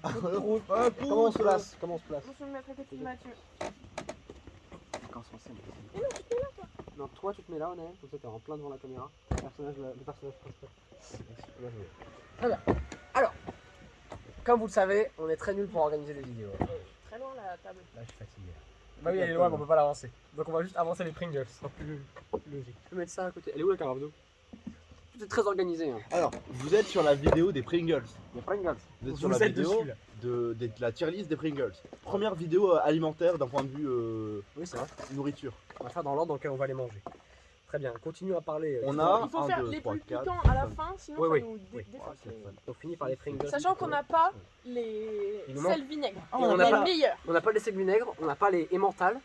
Comment on se place? Comment on se place? Je vais me mettre à côté de Mathieu. Quand on s'en Et non, tu te mets là, toi. Non, toi tu te mets là, Onaël, comme ça t'es en plein devant la caméra. Le personnage principal. Bien joué. Très bien. Alors, comme vous le savez, on est très nul pour organiser des vidéos. Très loin la table. Là, je suis fatigué. Bah oui, elle est loin, mais on peut pas l'avancer. Donc on va juste avancer les Pringles, ce sera plus logique. Je peux mettre ça à côté. Elle est où la caravane? Tout est très organisé. Hein. Alors, vous êtes sur la vidéo des Pringles. Les Pringles. Vous êtes sur la vidéo dessus, là. de la tier list des Pringles. Première vidéo alimentaire d'un point de vue Oui, c'est vrai. nourriture. On va faire dans l'ordre dans lequel on va les manger. Très bien, continue à parler. On a Il faut 1, faire 2, les 3, plus 4. piquants à la fin, sinon Oui, ça oui, nous oui. défonce les- On finit par les Pringles. Sachant qu'on n'a pas les Il nous manque- sel vinaigre. Ah, Et on on a a pas- les meilleurs. On n'a pas les sels vinaigres, on n'a pas les emmental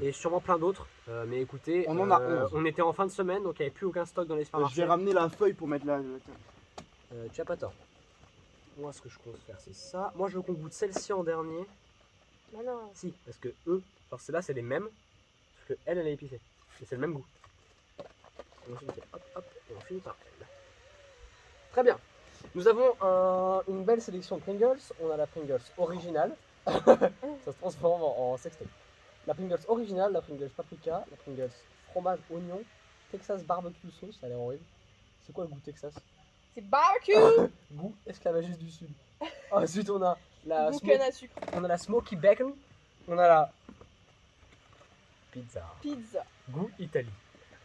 et sûrement plein d'autres. Mais écoutez, On en a 11. on était en fin de semaine donc il n'y avait plus aucun stock dans les Je supermarchés. vais ramener la feuille pour mettre la. Tu as pas tort. Moi, ce que je compte faire, c'est ça. Moi, je veux qu'on goûte celle-ci en dernier. Mais non. Si, parce que eux, genre celle-là, c'est les mêmes. Sauf que elle est épicée. Et c'est le même goût. Et ensuite, hop, hop, et on finit par elle. Très bien. Nous avons une belle sélection de Pringles. On a la Pringles originale. Ça se transforme en sextape. La Pringles originale, la Pringles paprika, la Pringles fromage oignon, Texas barbecue sauce, ça a l'air horrible. C'est quoi le goût Texas? C'est barbecue. Goût esclavagiste du sud. Ensuite on a la Goût canne à sucre. on a la smoky bacon, on a la pizza. Pizza. Goût Italie.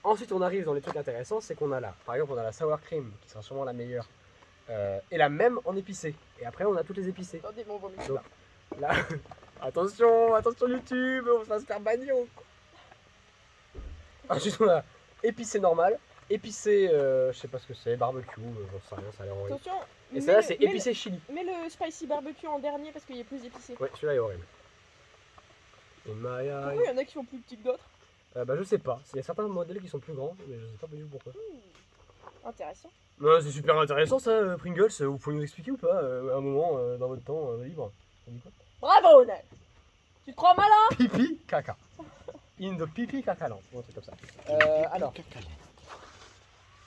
Ensuite on arrive dans les trucs intéressants, c'est qu'on a là, par exemple on a la sour cream qui sera sûrement la meilleure et la même en épicé. Et après on a toutes les épicées. Attendez, mon vomi. Donc, là, attention YouTube, on va se faire bannir. Ensuite on a épicé normal, épicé, je sais pas ce que c'est, barbecue, j'en sais rien, ça a l'air horrible. Attention. Et celle-là c'est épicé chili. Mets le spicy barbecue en dernier parce qu'il est plus épicé. Ouais, celui-là est horrible. In my eye. Pourquoi il y en a qui sont plus petits que d'autres? Bah je sais pas, il y a certains modèles qui sont plus grands, mais je sais pas du tout pourquoi. Intéressant. Non, c'est super intéressant ça, Pringles, vous pouvez nous expliquer ou pas, à un moment dans votre temps libre? On dit quoi? Bravo, Onel. Tu te crois malin? Pipi caca. In the pipi caca land, ou un truc comme ça. Alors.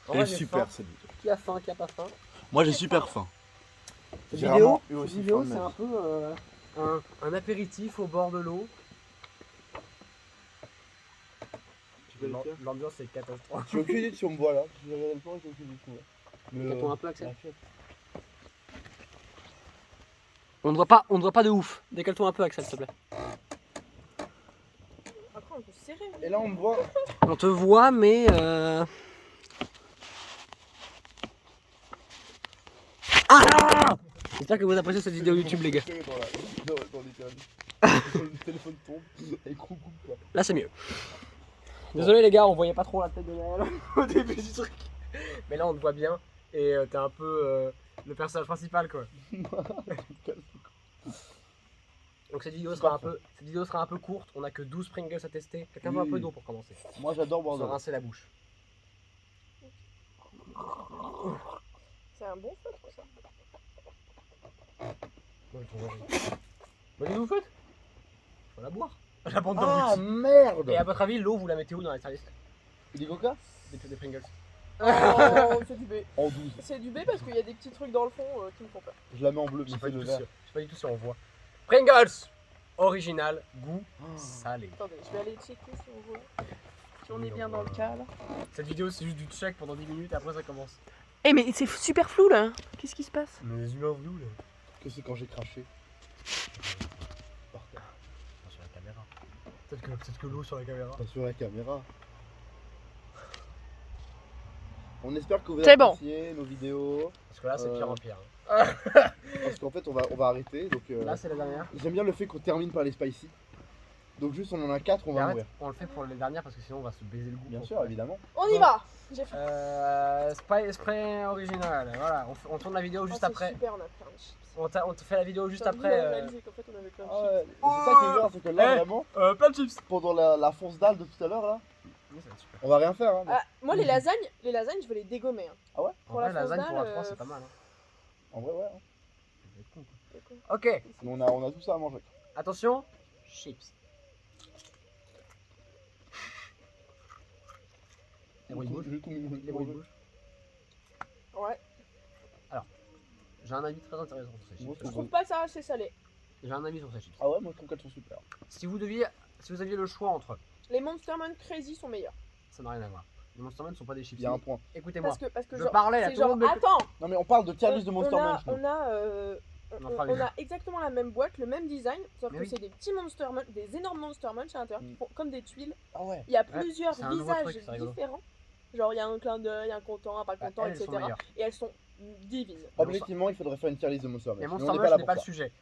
En vrai, Elle est j'ai super faim. cette vidéo. Qui a faim, qui a pas faim? Moi j'ai super faim. Cette J'ai vidéo, vraiment eu aussi cette vidéo faim de c'est ma un peu un apéritif au bord de l'eau. Tu peux le faire? L'ambiance est catastrophique. J'ai aucune idée si on me voit là. Je regarde le plan et j'ai aucune idée si on me voit. Décale-toi un peu, Axel. la fête. On ne voit pas de ouf. Décale-toi un peu, Axel, s'il te plaît. Après, on peut se serrer. Et là on me voit. On te voit, mais Ah! J'espère que vous appréciez cette vidéo YouTube, les gars. Dans les le téléphone tombe et coupe quoi. Là, c'est mieux. Désolé, les gars, on voyait pas trop la tête de Noël au début du truc. Mais là, on te voit bien. Et t'es un peu le personnage principal, quoi. Donc cette vidéo sera un peu courte. On a que 12 Pringles à tester. Quelqu'un veut un Oui. peu d'eau pour commencer. Moi j'adore boire de Sans l'eau. rincer la bouche. C'est un bon feu pour ça. Bah, qu'est-ce que vous faites? Faut la boire. La bande Ah d'embut. merde. Et à votre avis, l'eau, vous la mettez où dans les services? Des coca Des Pringles. Oh, c'est du B. En 12. C'est du B parce qu'il y a des petits trucs dans le fond qui me font peur. Je la mets en bleu, Je mais sais pas c'est du le tout vert. sûr. Je sais pas du tout si on voit. Pringles original, goût salé. Attendez, je vais aller checker si on voit. Si on est bien dans le cas là. Cette vidéo, c'est juste du check pendant 10 minutes et après ça commence. Eh mais c'est super flou là. Qu'est-ce qui se passe? Mais les humains vlous là. Que c'est quand j'ai craché. Par terre. Sur la caméra. Peut-être que l'eau sur la caméra. Pas sur la caméra. On espère que vous C'est bon. appréciez nos vidéos. Parce que là, c'est pire en pire. Parce qu'en fait, on va arrêter. Donc, Là, c'est la dernière. j'aime bien le fait qu'on termine par les spicy. Donc, juste, on en a 4, on Et va arrête, mourir. on le fait pour les dernières parce que sinon, on va se baiser le goût. Bien pour sûr, ça. évidemment. On y va. J'ai fait. Spray original. Voilà, on tourne la vidéo juste c'est après. super, on a plein de chips. On te fait la vidéo juste Putain, nous, après. on a réalisé qu'en fait on avait plein de Ah chips. ouais. Et c'est ça qui est bien, c'est que là, vraiment, Plein de chips. pendant la fonce dalle de tout à l'heure, là, Oui, ça va être super. on va rien faire. Hein, Ah, moi les lasagnes, je vais les dégommer. Hein. Ah ouais? En Pour vrai, la lasagne fausse pour la dalle, 3, c'est pas mal. Hein. En vrai, ouais. Hein. Ça va être con, quoi. C'est quoi? Ok, Mais on a tout ça à manger. attention. Chips. Les bruits de bouche. J'ai tout mis dans le Les bruits de bouche. Ouais. J'ai un avis très intéressant sur ces Moi, chips. Je trouve pas ça assez salé. J'ai un avis sur ces chips. Ah ouais, moi je trouve qu'elles sont super. Si vous aviez le choix entre, Les Monster Man Crazy sont meilleurs. ça n'a rien à voir. Les Monster Man ne sont pas des chips. Il y a un point. Écoutez-moi. Parce que Je genre, parlais à c'est tout le genre, monde, mais- attends, Non mais on parle de tier list de Monster Man. on fera les deux. a exactement la même boîte, le même design, sauf Mais que oui. c'est des petits Monster Man, des énormes Monster Man à l'intérieur, Mm. comme des tuiles. Ah ouais. Il y a Ouais, plusieurs c'est un nouveau visages truc, c'est rigolo. différents. Genre, il y a un clin d'œil, un content, un pas Bah, content, elles sont etc. meilleures. Et elles sont divines. Objectivement, il faudrait faire une tier list de Monster Man. Mais Mais Monster on n'est Mash pas là n'est pour pas le ça. sujet.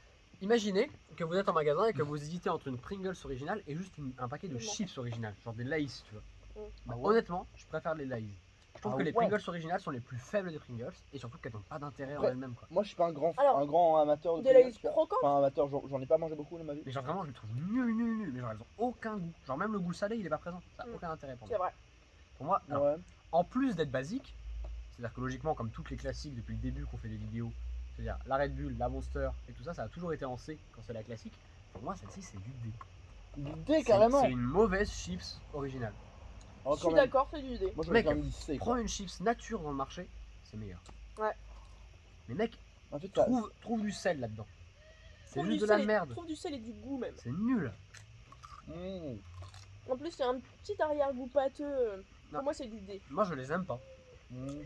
Imaginez que vous êtes en magasin et que vous hésitez entre une Pringles originale et juste un paquet de Non. chips originales, genre des Lay's, tu vois. Mm. Bah, Ah ouais. honnêtement, je préfère les Lay's. Je trouve Ah que les ouais. Pringles originales sont les plus faibles des Pringles et surtout qu'elles n'ont pas d'intérêt en Après, elles-mêmes, quoi. Moi je suis pas un grand Alors, amateur de des Pringles, Lay's tu vois. croquantes. Enfin amateur, j'en ai pas mangé beaucoup dans ma vie. Mais genre vraiment, je les trouve nul. Mais genre elles ont aucun goût. Genre même le goût salé, il est pas présent. Ça n'a Mm. aucun intérêt pour C'est moi. vrai. Pour moi, alors, Ouais. en plus d'être basique, c'est-à-dire que logiquement, comme toutes les classiques depuis le début qu'on fait des vidéos, c'est-à-dire la Red Bull, la Monster et tout ça, ça a toujours été en C quand c'est la classique. Pour moi, celle-ci, c'est du D. L'idée C'est carrément. c'est une mauvaise chips originale. Oh, Je quand suis même. d'accord, c'est du idée. Moi Mec, j'aurais quand même dit C. Prends une chips nature dans le marché, c'est meilleur. Ouais. Mais mec, En fait, trouve du sel là-dedans. C'est Trouve juste du de la sel et- merde. Trouve du sel et du goût même. C'est nul. Mmh. En plus, il y a un petit arrière-goût pâteux. Non. Pour moi, c'est du D. Moi, je les aime pas. Mmh.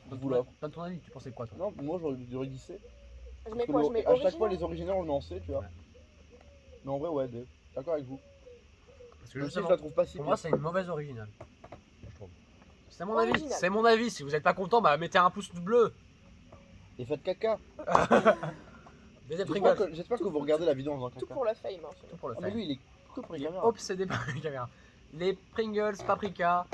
Donne Vous là. ton avis, tu pensais quoi toi? Non, moi j'aurais dit C. Je Parce mets que quoi? Je mets à chaque fois original. les originaux on le met en C, tu vois. Ouais. Mais en vrai, ouais, D. D'accord avec vous. Parce que Même si je justement, la trouve pas si pour bien. moi, c'est une mauvaise originale. Je trouve. C'est mon avis. Original. C'est mon avis. Si vous êtes pas content, bah mettez un pouce bleu. Et faites caca. Des Pringles. J'espère que vous regardez la vidéo en faisant Tout caca. pour la fame. Hein, Tout pour le Ah, mais faire. lui il est que pour les Il est caméras. obsédé par les caméras. Les Pringles, paprika.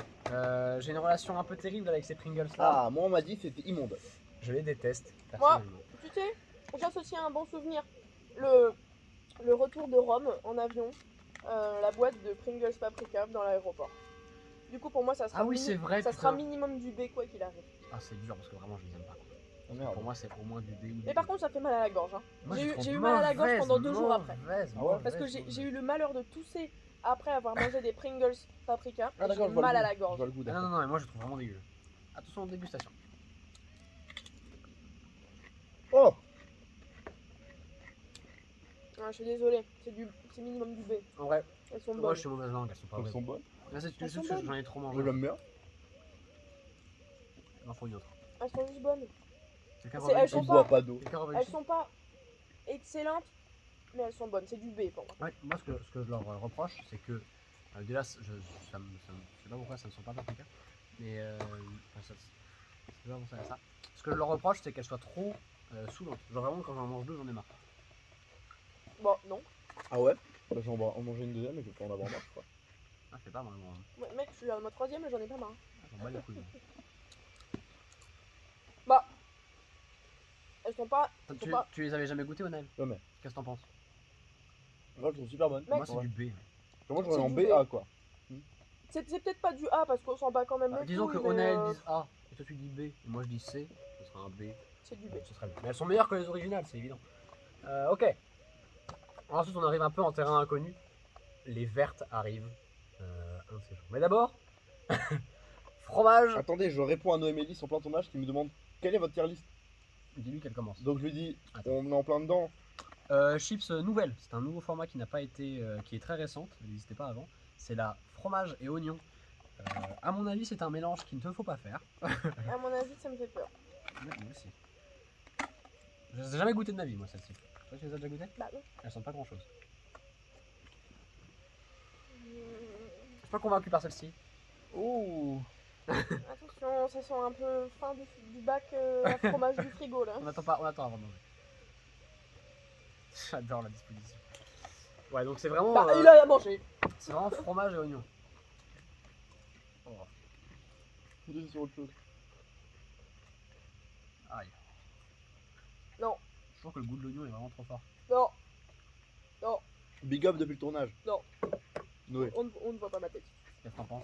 J'ai une relation un peu terrible avec ces Pringles là. Ah, moi on m'a dit que c'était immonde. Je les déteste. Moi, Personnellement. tu sais, j'associe un bon souvenir. Le retour de Rome en avion, la boîte de Pringles Paprika dans l'aéroport. Du coup, pour moi, ça sera, Ah oui, c'est vrai, ça sera putain. minimum du B quoi qu'il arrive. Ah, c'est dur parce que vraiment, je les aime pas. Ah merde. Pour moi, c'est au moins du D ou du Mais par contre, ça fait mal à la gorge. Hein. Moi, j'ai je eu- trouve j'ai eu mal à la gorge mauvaise, pendant 2 jours après. mauvaise, Ah ouais Parce que mauvaise, j'ai eu le malheur de tousser après avoir mangé des Pringles Paprika. Ah et j'ai d'accord, eu je vois mal le à goût. la Je gorge. vois le goût, Ah, non, d'accord. non, mais moi, je trouve vraiment dégueu. Attention aux dégustations. Oh, Ah, je suis désolée, c'est minimum du B. En vrai, Elles sont moi, bonnes. je suis mauvaise langue, elles sont pas elles vraies. sont bonnes. Là, c'est Elles juste sont que bonnes. j'en ai trop Je mangé. l'aime bien. Il m'en faut une autre. Elles sont juste bonnes. Quelqu'un C'est- remet elles une Je sont chips bois pas- pas d'eau. Quelqu'un remet une Elles chips sont pas excellentes, mais elles sont bonnes. C'est du B pour moi. Ouais, moi, ce que je leur reproche, c'est que. Déjà, je sais pas pourquoi ça ne sont pas paprika. Mais. Enfin, je sais pas pourquoi ça. Ce que je leur reproche, c'est qu'elles soient trop saoulantes. Genre, vraiment, quand j'en mange deux, j'en ai marre. Bon, non. Ah ouais. Bah, j'en vais en manger une deuxième et je vais pas en avoir marre, je crois. Ah, je sais pas, moi. Ouais, mec, je suis à ma troisième et j'en ai pas marre. J'en bats les couilles. Bah, elles sont pas. Toi, Faut pas- tu les avais jamais goûtées, Onel? Jamais. Qu'est-ce que t'en penses? Moi je trouve super bonne. Mec, Moi, c'est du B. Moi j'aurais c'est en du BA B. quoi. C'est peut-être pas du A parce qu'on s'en bat quand même. Ah, les disons que couilles, mais, Onel dise A et toi tu dis B et moi je dis C, ce sera un B. C'est du B. Ce serait bien. Mais elles sont meilleures que les originales, c'est évident. Ok. Ensuite, on arrive un peu en terrain inconnu. Les vertes arrivent. Un de ces jours. Mais d'abord, fromage. Attendez, je réponds à Noémélie sur plein tournage qui me demande quelle est votre tier list. Dis-lui qu'elle commence. Donc je lui dis, Attends. on est en plein dedans. Chips nouvelle. C'est un nouveau format qui n'a pas été, qui est très récente. Elle n'existait pas avant. C'est la fromage et oignon. À mon avis, c'est un mélange qu'il ne faut pas faire. À mon avis, ça me fait peur. Moi aussi. Je les ai jamais goûté de ma vie, moi, celle-ci. Toi, tu les as déjà goûtées? Bah non. Elles sont pas grand-chose. Je suis pas convaincu par celle-ci. Oh. Attention, ça sent un peu fin du bac à fromage du frigo là. On attend avant de manger. J'adore la disposition. Ouais, donc c'est vraiment, Bah, il a à manger. c'est vraiment fromage et oignon. Oh, C'est sur autre chose. aïe. Non, Je trouve que le goût de l'oignon est vraiment trop fort. non, Big up depuis le tournage. Non. Noé. on ne voit pas ma tête. Qu'est-ce que t'en penses?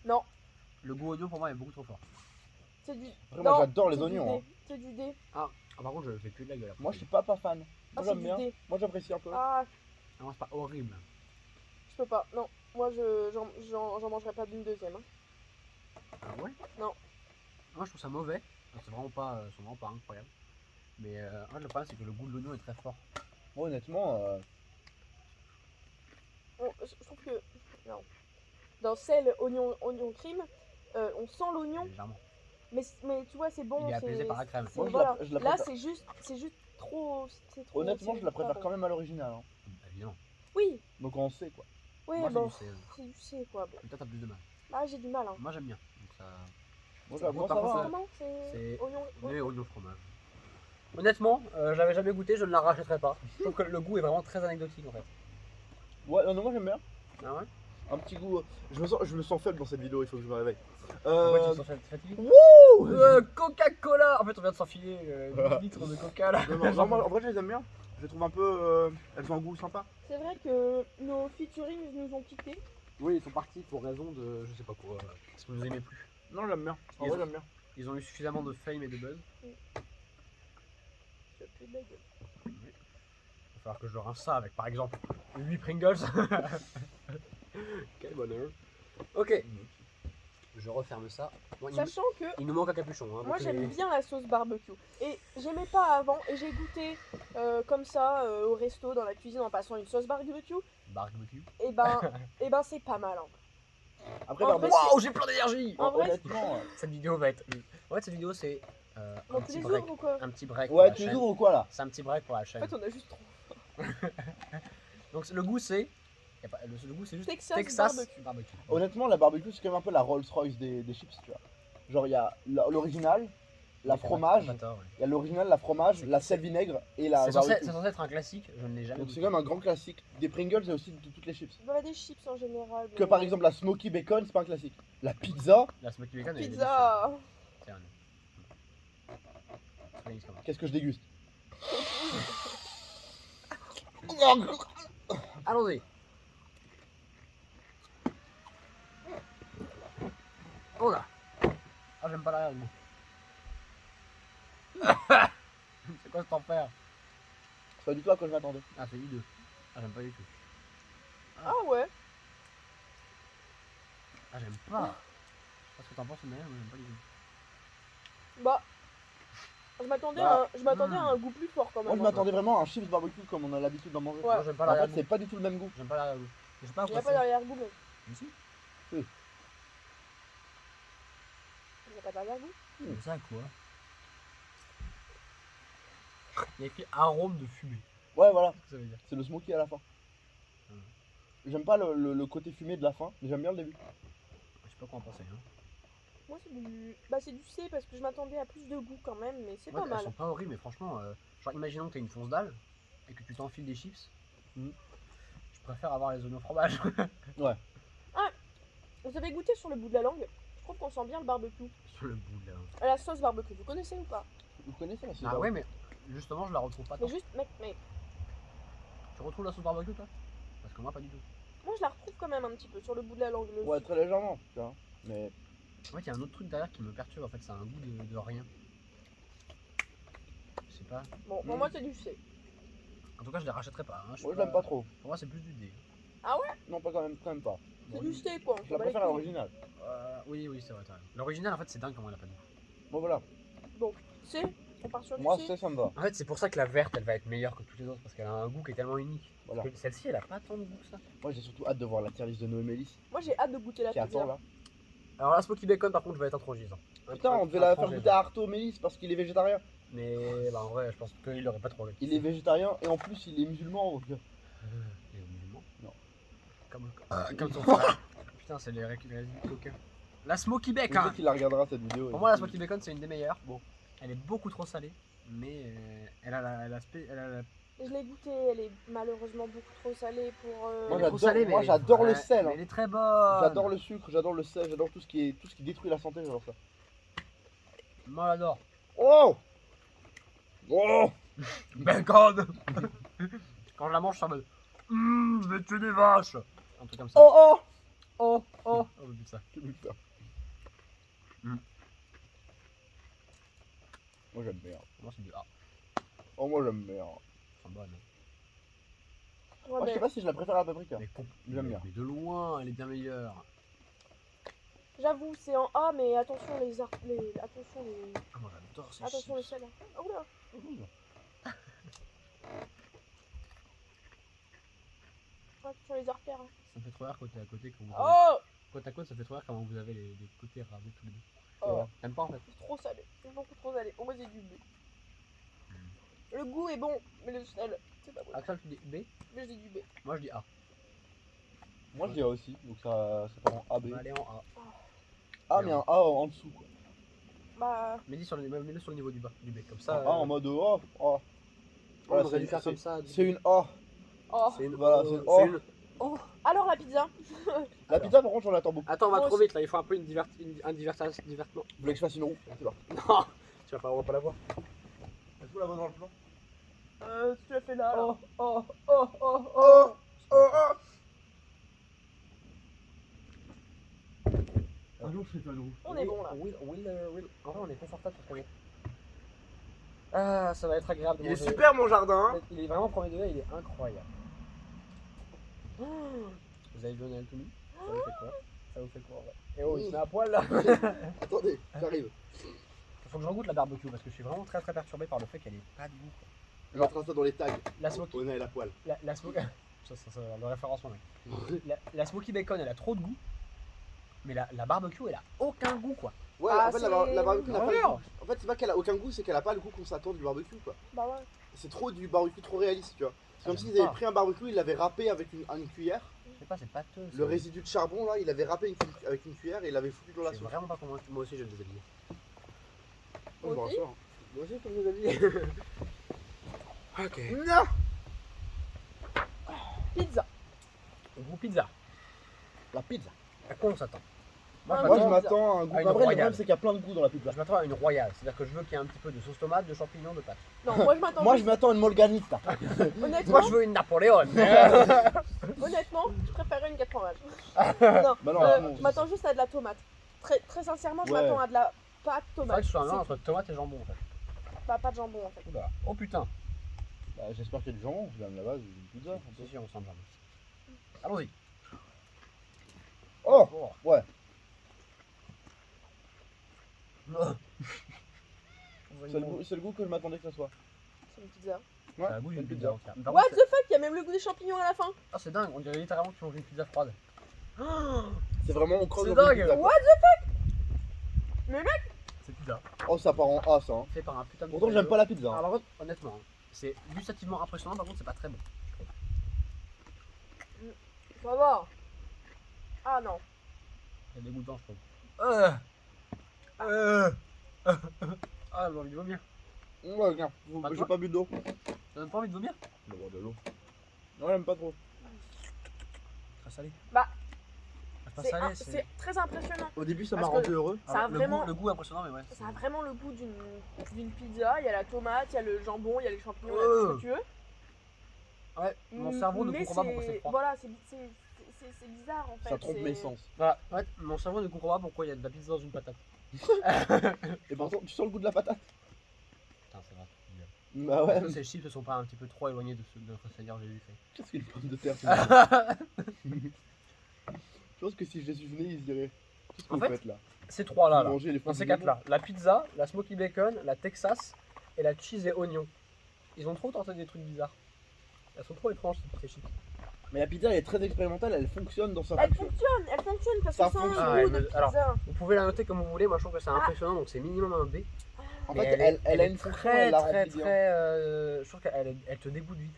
Non, Le goût oignon pour moi est beaucoup trop fort. c'est du. Après, non, moi j'adore les c'est du oignons. D. Hein. C'est du D. Ah, par contre, je fais plus de la gueule. après. Moi je suis pas fan. Ah, Moi c'est j'aime du bien. D. Moi j'apprécie un peu. Ah, Non, c'est pas horrible. je peux pas. Non, moi j'en mangerai pas d'une deuxième. Hein. Ah ouais? Non. Moi je trouve ça mauvais. C'est vraiment pas, sont vraiment pas incroyables. Mais en fait, le problème c'est que le goût de l'oignon est très fort. Moi, honnêtement, Je trouve que non. Dans sel, oignon crime, on sent l'oignon, Légèrement. mais tu vois, c'est bon. Il est apaisé par la crème. c'est- Moi, voilà. je la Là, préfère. c'est juste trop. C'est trop. honnêtement, c'est je la pas préfère bon. quand même à l'original. Hein. Évidemment. Oui, Donc on sait quoi. oui, Moi, c'est bon, du C. c'est du C quoi. Bon. Peut-être t'as plus de mal. Là, j'ai du mal. Hein. Moi j'aime bien. Donc ça. Moi, Par moi contre, ça va. ça- Hein. Comment C'est c'est oignon. mais oignon fromage. Honnêtement, je l'avais jamais goûté, je ne la rachèterai pas. Je trouve que le goût est vraiment très anecdotique en fait. Ouais, non, moi j'aime bien. Ah ouais. Un petit goût. Je me sens faible dans cette vidéo, il faut que je me réveille. Pourquoi tu te sens fatigué? Wouh Coca-Cola. En fait, on vient de s'enfiler 10 litres de Coca là. non, moi, en vrai, je les aime bien. Je les trouve un peu. Elles ont un goût sympa. C'est vrai que nos featurings nous ont quittés. Oui, ils sont partis pour raison de je sais pas quoi. Parce qu'ils nous aimaient plus. Non, j'aime bien. En Ils vrai, ont- j'aime bien. Ils ont eu suffisamment de fame et de buzz. Tu as plus de la gueule. Il va falloir que je rince ça avec par exemple 8 Pringles. Quel bonheur. Ok, je referme ça. Bon, Sachant que il nous manque un capuchon. Hein, moi donc j'aime les- bien la sauce barbecue. Et j'aimais pas avant et j'ai goûté comme ça au resto dans la cuisine en passant une sauce barbecue. Barbecue. Et ben c'est pas mal. Hein. Après, En vrai, Waouh, j'ai plein d'énergie. En vrai, honnêtement. Cette vidéo va être. En fait, cette vidéo c'est On un peut petit les break. ouvre ou quoi? Un petit break pour Ouais, la tu les chaîne. ouvres ou quoi là? C'est un petit break pour la En chaîne. fait on a juste trop. Donc le goût c'est. Le goût c'est juste Texas barbecue. Honnêtement, la barbecue, c'est quand même un peu la Rolls Royce des chips, tu vois. Genre, il y a l'original, la Oui, t'as fromage, pas tort, ouais. il y a l'original, la fromage, la sel vinaigre et la C'est censé barbecue. être un classique, je ne l'ai jamais Donc, c'est goûté. quand même un grand classique des Pringles et aussi de toutes les chips. Bah, des chips en général. Que mais- par exemple, la Smoky Bacon, c'est pas un classique. La pizza, La smoky bacon elle est Pizza. délicieuse. C'est vrai. C'est magnifique, quand même. qu'est-ce que je déguste? Allons-y. Oh là. Ah, j'aime pas l'arrière du goût. C'est quoi cet enfer? C'est pas du tout à quoi je m'attendais. Ah, c'est hideux. Ah, j'aime pas du tout. Ah ouais. Ah, j'aime pas. Je sais pas ce que t'en penses, mais j'aime pas du tout. Bah. Je m'attendais Bah, à un goût plus fort quand Moi, même. je m'attendais vraiment à un chips barbecue comme on a l'habitude d'en manger. Ouais. Moi, j'aime pas En l'arrière fait, goût. c'est pas du tout le même goût. J'aime pas l'arrière goût. Je sais pas Il n'y a pourquoi pas d'arrière-goût, mais. c'est. Si. Il n'y a pas d'arrière-goût. C'est ça quoi? Il y a écrit arôme de fumée. Ouais, voilà, Qu'est-ce que ça veut dire? c'est le smoky à la fin. Hum. J'aime pas le côté fumé de la fin, mais j'aime bien le début. Je sais pas quoi en penser. Hein. Moi, c'est du. Bah, c'est du C parce que je m'attendais à plus de goût quand même, mais c'est Ouais, pas elles mal. sont pas horribles, mais franchement, genre imaginons que t'as une fonce dalle et que tu t'enfiles des chips. Mhm. Je préfère avoir les oignons fromage. Vous avez goûté sur le bout de la langue? Je trouve qu'on sent bien le barbecue. Sur le bout là. La sauce barbecue, vous connaissez ou pas? Vous connaissez la sauce Ah ouais, mais justement, je la retrouve pas tant. Mais juste, mec, Tu retrouves la sauce barbecue toi? Parce que moi, pas du tout. moi je la retrouve quand même un petit peu sur le bout de la langue. Le Ouais, très légèrement, tu vois. Mais En fait, il y a un autre truc derrière qui me perturbe. En fait, c'est un goût de rien. Je sais pas. Bon, pour moi c'est du C. En tout cas, je les rachèterai pas. Hein. moi, je l'aime pas trop. Pour moi, c'est plus du D. Non, pas quand même pas. C'est Bon, du C quoi. on Je s'en la bat les préfère à couilles. l'original. Oui, c'est vrai. t'as raison. L'original, en fait, c'est dingue comment elle a pas de goût. Bon, voilà. Donc, C, on part sur du Moi, C. ça me va. En fait, c'est pour ça que la verte, elle va être meilleure que toutes les autres parce qu'elle a un goût qui est tellement unique. Voilà. Parce que celle-ci, elle a pas tant de goût que ça. Moi, j'ai surtout hâte de voir la tier list de Noé Mélis Moi j'ai hâte de goûter la qui attend pizza. là. Alors la smoky bacon, par contre, je vais être intransigeant. Putain, on devait la faire goûter à Arto Mélis parce qu'il est végétarien. Mais bah, en vrai, je pense qu'il aurait pas trop. Il est végétarien et en plus, il est musulman. Donc... Il est musulman. Non. Comme son frère. Putain, c'est les résidus de coca. La smoky bacon. Peut-être qu'il la regardera cette vidéo. Pour moi, la smoky bacon, c'est une des meilleures. Bon, elle est beaucoup trop salée, mais elle a la Je l'ai goûtée, elle est malheureusement beaucoup trop salée pour. Moi, elle est trop j'adore- salée, mais moi, elle est j'adore le vraie- sel, mais hein. elle est très bonne. J'adore le sucre, j'adore le sel, j'adore tout ce qui détruit la santé, j'adore ça. Moi, j'adore. Oh Oh Bacon. Quand je la mange, je suis en mode. Je vais tuer des vaches. Un truc comme ça. Oh oh Oh, oh. Oh, le but de ça. Quel putain. Mm. Moi j'aime bien. Moi, c'est du A. Oh moi j'aime bien. Elles sont bonnes. Ouais, Moi je sais mais pas si je la préfère à la paprika. Mais J'aime bien. Mais de loin, elle est bien meilleure. J'avoue, c'est en A, mais attention attention Ah, moi j'adore ces attention les chips. sels. Oh là. Attention les artères. Hein. Ça me fait trop rire quand t'es à côté, quand vous avez... Oh, Côte à côte, ça fait trop rire quand vous avez les côtés rasés tous les deux. oh. T'aimes pas en fait? C'est trop salé. C'est beaucoup trop salé. Oh, moi j'ai du B. Le goût est bon, mais le sel, c'est pas bon. Axel, tu dis B? Mais j'ai du B. Moi je dis A. Moi je dirais aussi, donc ça part en A, B. On va aller en A. Ah, mais un A en dessous quoi. Bah, Mets-le sur le niveau du bas, du B, comme Un ça. A en mode oh, oh. on Voilà, aurait dû faire comme ça. C'est une A. oh. C'est une Voilà, O, c'est une c'est O. une O. Alors la pizza. La pizza par contre j'en attends beaucoup. Attends, on va Moi trop aussi. vite là, il faut un peu un divertissement. Vous voulez que je fasse une roue? C'est parti. Non, on va pas la voir. Est-ce que vous la voyez dans le plan? Tu l'as fait là. Oh, oh, oh, oh, Oh, oh, oh. Un jour je fais une roue. On est bon là. En vrai, on est confortable sur ce qu'on est. Ah, ça va être agréable. de Il est manger. super mon jardin. Hein. Il est vraiment premier degré, il est incroyable. Vous avez vu Noël tout nu? Ça vous fait quoi? Ça vous fait quoi? Ouais. Et oh, il se met à poil là. Attendez, j'arrive. Faut que j'en goûte la barbecue parce que je suis vraiment très perturbé par le fait qu'elle ait pas de goût. Je mettrai ça dans les tags. La smoky. On est la poêle. La smoky. Ça, le référencement, mec. La smoky bacon, elle a trop de goût. Mais la barbecue, elle a aucun goût quoi. Ouais, Ah, en fait, c'est- la barbecue n'a pas le Ouais. goût. En fait, c'est pas qu'elle a aucun goût, c'est qu'elle a pas le goût qu'on s'attend du barbecue quoi. Bah ouais. C'est trop du barbecue trop réaliste, tu vois. C'est comme j'aime s'ils avaient pas. pris un barbecue, ils l'avaient râpé avec une cuillère. Je sais pas, c'est pâteux. Le résidu de charbon là, il avait râpé avec une cuillère et il l'avait foutu dans la C'est sauce. vraiment pas convaincu. Moi aussi, je vais me déshabiller. Oh, je me Aussi rassure. Moi aussi, je vais me déshabiller. Ok. Non. Pizza. Goût pizza. La pizza. À quoi on s'attend? Ah, Moi je pizza. m'attends à un goût. Ah, une Après, le royale. problème c'est qu'il y a plein de goûts dans la pizza. Je m'attends à une royale. C'est-à-dire que je veux qu'il y ait un petit peu de sauce tomate, de champignons, de pâtes. Non, moi je m'attends. Moi je m'attends à une molganita. Honnêtement, Moi, je veux une Napoléon. honnêtement, je préférais une 4 fromages. Bah non, sinon, Je m'attends juste à de la tomate. Très sincèrement, je Ouais. m'attends à de la pâte C'est vrai tomate. que je suis un mélange C'est entre tomate et jambon en fait. pas de jambon en fait. Oula. Oh putain. Bah, j'espère qu'il y a du jambon, c'est quand même la base d'une pizza. Si, on sent le jambon. Allons-y. Oh. Oh. Ouais. C'est le goût que je m'attendais que ça soit. C'est une pizza. Ouais, Ça a le goût d'une une pizza entière. Mais par What contre, the fuck, il y a même le goût des champignons à la fin. ah, c'est dingue, on dirait littéralement que tu manges une pizza froide. C'est vraiment on creuse C'est dans une dingue. pizza, quoi. C'est pizza. Oh, ça part en A ça. Hein. Fait par un putain de. Pourtant, j'aime pas la pizza. Ah, Hein. par contre, honnêtement, hein, c'est gustativement impressionnant, par contre, c'est pas très bon. Ça va. Ah non. C'est dégoûtant, je trouve. Ah, j'ai envie de vomir. Ouais, regarde, Pas j'ai toi pas bu d'eau. T'as même pas envie de vomir? On va boire de l'eau. Non, j'aime pas trop. Très salé. Bah, C'est pas C'est salé, c'est très impressionnant. Au début, ça Parce m'a que- rendu heureux. Ça a Alors, vraiment- le goût est impressionnant, mais ouais. Ça a vraiment le goût d'une pizza. Il y a la tomate, il y a le jambon, il y a les champignons, il y a Oh. tout ce que tu veux. Ouais, mon cerveau ne Mais comprend pas pourquoi c'est froid. Voilà, c'est bizarre en fait. Ça trompe c'est- mes sens. Voilà, ouais, mon cerveau ne comprend pas pourquoi il y a de la pizza dans une patate. Et pourtant, tu sens le goût de la patate? Putain, c'est vrai. Bah ouais. Ces chips ne sont pas un petit peu trop éloignés de ceux de notre Seigneur Jésus-Christ. Qu'est-ce qu'une pomme de terre? Je pense que si je les suis venus, ils se diraient. Qu'est-ce que En vous fait, faites là? Ces trois-là, Vous là. mangez les Dans fruits ces du quatre-là, la pizza, la smoky bacon, la Texas et la cheese et oignon. Ils ont trop tenté des trucs bizarres. Elles sont trop étranges ces chips. Mais la pizza, elle est très expérimentale, elle fonctionne dans sa Elle fonction. fonctionne parce Ça que c'est fonctionne. un Ah, goût de mais- pizza. alors, Vous pouvez la noter comme vous voulez, moi je trouve que c'est Ah. impressionnant, donc c'est minimum un B. En Mais fait, elle a est une fonction, très, elle la très, remplit très, bien. je trouve qu'elle te dégoûte vite.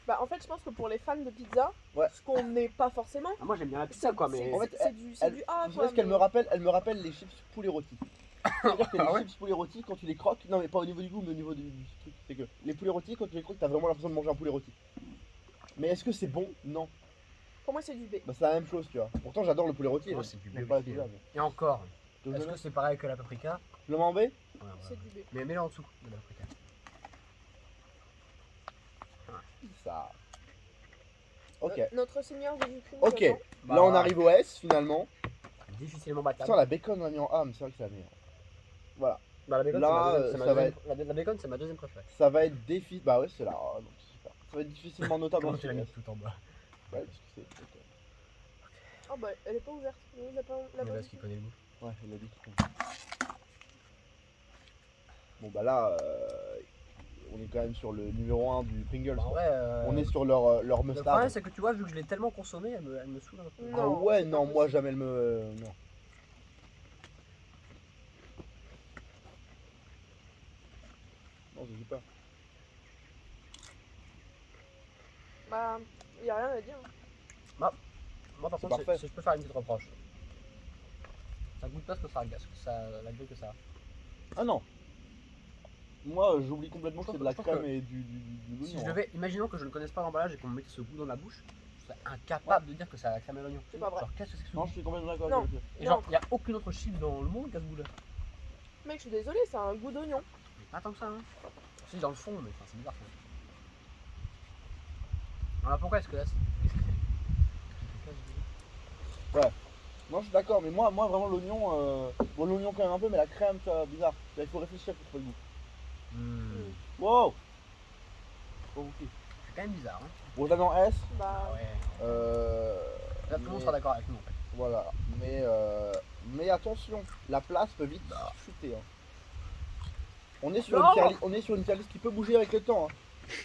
Bah en fait, je pense que pour les fans de pizza, Ouais. ce qu'on n'est pas forcément, Ah, moi j'aime bien la c'est pizza quoi, mais. En fait, c'est du A Vous quoi. savez ce qu'elle mais- me rappelle? Elle me rappelle les chips poulet rôti. C'est-à-dire que les Ah ouais chips poulet rôti, quand tu les croques, non mais pas au niveau du goût, mais au niveau du truc, c'est que les poulets rôtis, quand tu les croques, t'as vraiment l'impression de manger un poulet rôti. Mais est-ce que c'est bon? Non. Pour moi, c'est du B. Bah c'est la même chose, tu vois. Pourtant j'adore le poulet rôti. Moi, hein. c'est du Mais B pas la aussi, pizza, hein. mais- Et encore, Je te est-ce donne que c'est pareil que la paprika? Je le mets en B? Ouais, C'est du B. Mais mets-le en dessous de la paprika. Ça. Ok. Notre Seigneur Jésus-Christ. Ok. nous attend. Bah, Là on arrive au S finalement. Difficilement battable. Putain, la bacon on a mis en A, mais c'est vrai que c'est la meilleure. Voilà. Bah, la bacon, Là, c'est ma ça va deuxième- la bacon, c'est ma deuxième préférée. Ça va être défi. Bah ouais, c'est là. Ah, donc c'est super. Ça va être difficilement notable. Comment en tu l'as mis S. tout en bas? Ouais, parce que c'est. Ah bah, elle est pas ouverte. Oui, la Mais bonne. parce qu'il connaît le goût. Ouais, il a dit qu'il connaît. Bon bah là, on est quand même sur le numéro 1 du Pringles. Bah, en quoi. vrai, On est sur leur le mustard. problème, c'est que tu vois, vu que je l'ai tellement consommé, elle me saoule un peu. Non, Ah ouais, c'est pas non, moi possible. jamais elle me. Non. Non, je dis pas. Bah, y a rien à dire. Moi, par C'est contre, parfait. si je peux faire une petite reproche, ça goûte pas ce que ça, la gueule que ça a. Ah non. Moi, j'oublie complètement que c'est de la Je trouve crème que et du Si l'oignon. je hein. devais, imaginons que je ne connaisse pas l'emballage et qu'on me mette ce goût dans la bouche, je serais incapable de dire que c'est la crème et l'oignon. C'est pas vrai. Genre, qu'est-ce que c'est que ce Non, goût je suis complètement d'accord Non. avec toi. Et genre, il n'y a aucune autre chip dans le monde qui a ce goût-là. Mec, je suis désolée, ça a un goût d'oignon. Mais pas tant que ça, hein. Si, dans le fond, mais enfin, c'est bizarre ça. Alors pourquoi est-ce que là, Non, je suis d'accord, mais moi vraiment l'oignon, bon l'oignon quand même un peu, mais la crème, tu vois, bizarre. Il faut réfléchir pour trouver le goût. Wow. Bon, ok. C'est quand même bizarre, hein. Bon, je l'avais en S. Bah, Ah ouais. Euh, Là, tout le monde mais- sera d'accord avec nous, en fait. Voilà, mais attention, la place peut vite chuter. Hein. On est sur Non. une tier list, on est sur une tier list qui peut bouger avec le temps. Hein.